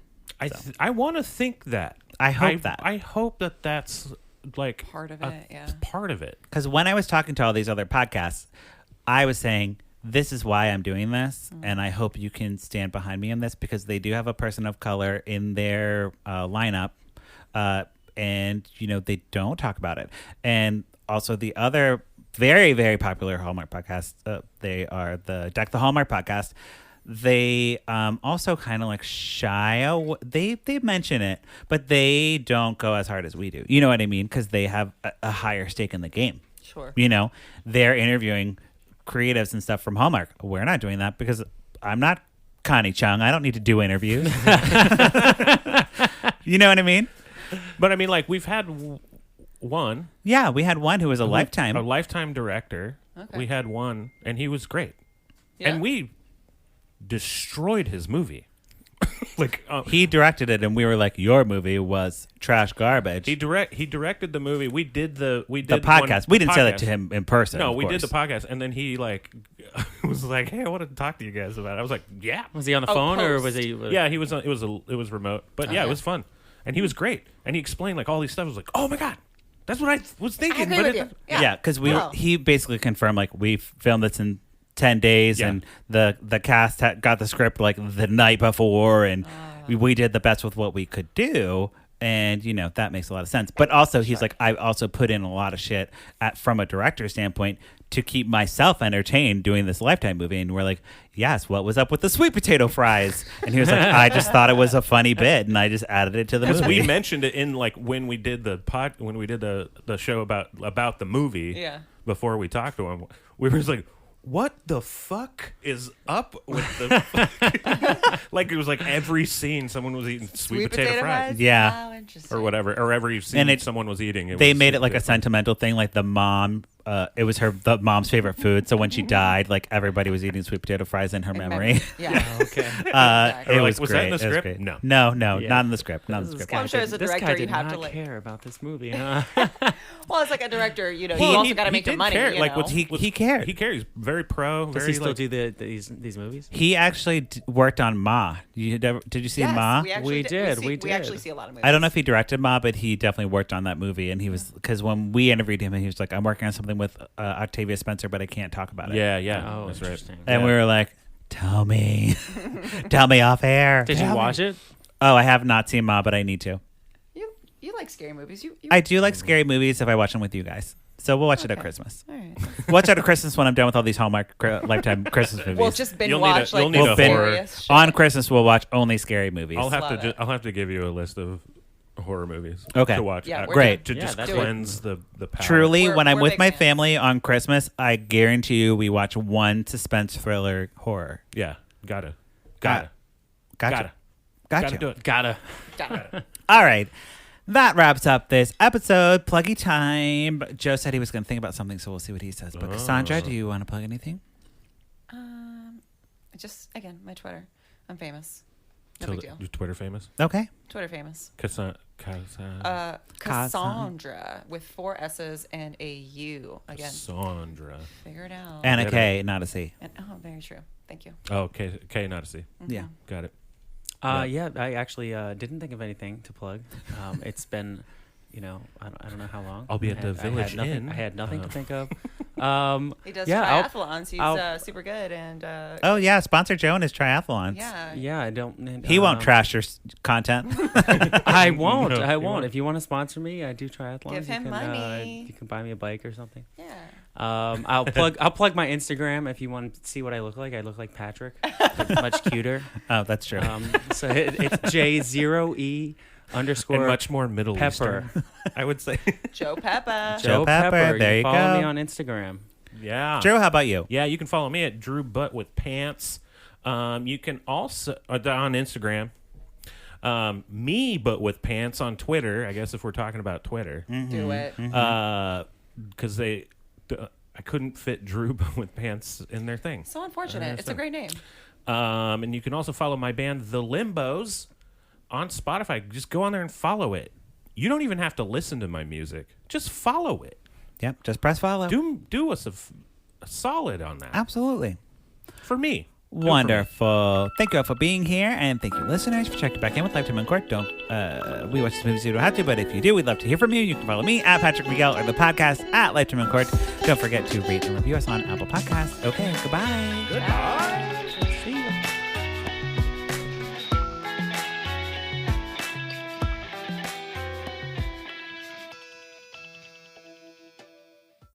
I want to think that. I hope that. I hope that that's like Part of it, yeah. Part of it. Because when I was talking to all these other podcasts, I was saying, this is why I'm doing this. And I hope you can stand behind me in this because they do have a person of color in their lineup. And they don't talk about it. And also the other very, very popular Hallmark podcast, they are the Deck the Hallmark podcast. They also kind of like shy away. They mention it, but they don't go as hard as we do. You know what I mean? Because they have a higher stake in the game. Sure. They're interviewing creatives and stuff from Hallmark. We're not doing that because I'm not Connie Chung. I don't need to do interviews. You know what I mean? But I mean, like we've had one Yeah, we had one who was a lifetime. a lifetime director. Okay. We had one, and he was great, Yeah. and we destroyed his movie. Like He directed it, and we were like, "Your movie was trash garbage." he directed the movie. We did the podcast. We didn't say that podcast. to him in person. No, of we did course. the podcast, and then he was like, "Hey, I want to talk to you guys about it." I was like, "Yeah, Was he on the phone or post. was he? yeah." He was. It was remote, but yeah, it yeah. was fun, and he was great, and he explained like all these stuff. I was like, "Oh my god, that's what I was I thinking." agree But with it, you. Yeah, because Well, he basically confirmed like we filmed this in 10 days, Yeah. and the cast got the script like the night before, and we did the best with what we could do. And, that makes a lot of sense. But also, he's like, I also put in a lot of shit from a director standpoint to keep myself entertained doing this Lifetime movie. And we're like, yes, what was up with the sweet potato fries? And he was like, I just thought it was a funny bit, and I just added it to the movie. We mentioned it in like when we did the show about the movie. Yeah. Before we talked to him, we were just like, what the fuck is up with the like it was like every scene someone was eating sweet potato fries. Yeah. Oh, interesting. Or whatever, or every scene And someone was eating. They made it like a sentimental thing, like the mom. It was the mom's favorite food, so when she died, like everybody was eating sweet potato fries in her memory. Yeah. Okay. It was was great. that in the It was script? great. No. No, Yeah. not in the script. Not in the This script. guy I'm sure as a this guy director, you did have to, not like- care about this movie. Huh? Well, it's like a director, you also got to make the money. Care. You Like know? He cared. He cares. Very pro. Does very he still like, do these movies? He actually worked on Ma. Did you see Yes, Ma? we actually We did, see- we We did. actually see a lot of movies. I don't know if he directed Ma, but he definitely worked on that movie. And he was, because when we interviewed him, he was like, I'm working on something with Octavia Spencer, but I can't talk about it. Yeah. Oh, That's right. interesting. And Yeah. we were like, tell me. Tell me off air. Did you Tell me. watch it? Oh, I have not seen Ma, but I need to. You like scary movies. You I do like scary movies if I watch them with you guys. So we'll watch it at Okay. Christmas. All right. Watch it at Christmas when I'm done with all these Hallmark Lifetime Christmas movies. We'll just binge You'll need a- watch you'll like need a the horror. serious shit. On Christmas, we'll watch only scary movies. I'll have Love to. it. I'll have to give you a list of horror movies. Okay. To watch. Yeah, we're Great. To Yeah, just that's cleanse the palate. Truly, We're- when I'm we're with big my fans. family on Christmas, I guarantee you we watch one suspense thriller horror. Yeah. Gotta. Gotcha. Gotta do it. Gotta. All right. That wraps up this episode. Pluggy time. Joe said he was going to think about something, so we'll see what he says. But Cassandra, do you want to plug anything? Just again, my Twitter. I'm famous. No So big deal. You're Twitter famous. Okay. Twitter famous. Kassandra with 4 S's and a U. Again, Cassandra. figure it out. And a Get K, not a C. Very true. Thank you. Oh, K, not a C. Yeah. Got it. Yeah, I actually didn't think of anything to plug. It's been, I don't know how long. I'll be at the Village Inn. I had nothing to think of. He does yeah, triathlons. He's I'll- super good. And Oh, yeah. Sponsor Joe and his triathlons. yeah. Yeah, I don't. He won't trash your content. I won't. No, I he won't. won't. If you want to sponsor me, I do triathlons. Give him you can, money. you can buy me a bike or something. Yeah. I'll plug my Instagram if you want to see what I look like. I look like Patrick, but much cuter. Oh, that's true. So it's J0E _ And much more Middle Pepper. Eastern, I would say. Joe Peppa. Joe Pepper, there you follow go. me on Instagram. Yeah. Joe, how about you? Yeah, you can follow me at Drew Butt with Pants. You can also on Instagram. Me But With Pants on Twitter. I guess if we're talking about Twitter, Do it. because I couldn't fit Drew Butt with Pants in their thing. So unfortunate. It's a great name. And you can also follow my band The Limbos on Spotify. Just go on there and follow it. You don't even have to listen to my music. Just follow it. Yep. Just press follow. Do us a solid on that. Absolutely. For me. Do it for me. Wonderful. Thank you all for being here, and thank you, listeners, for checking back in with Lifetime in Court. Don't we watch this movie, so you don't have to, but if you do, we'd love to hear from you. You can follow me at Patrick Miguel or the podcast at Lifetime in Court. Don't forget to rate and review us on Apple Podcasts. Okay, goodbye. Goodbye.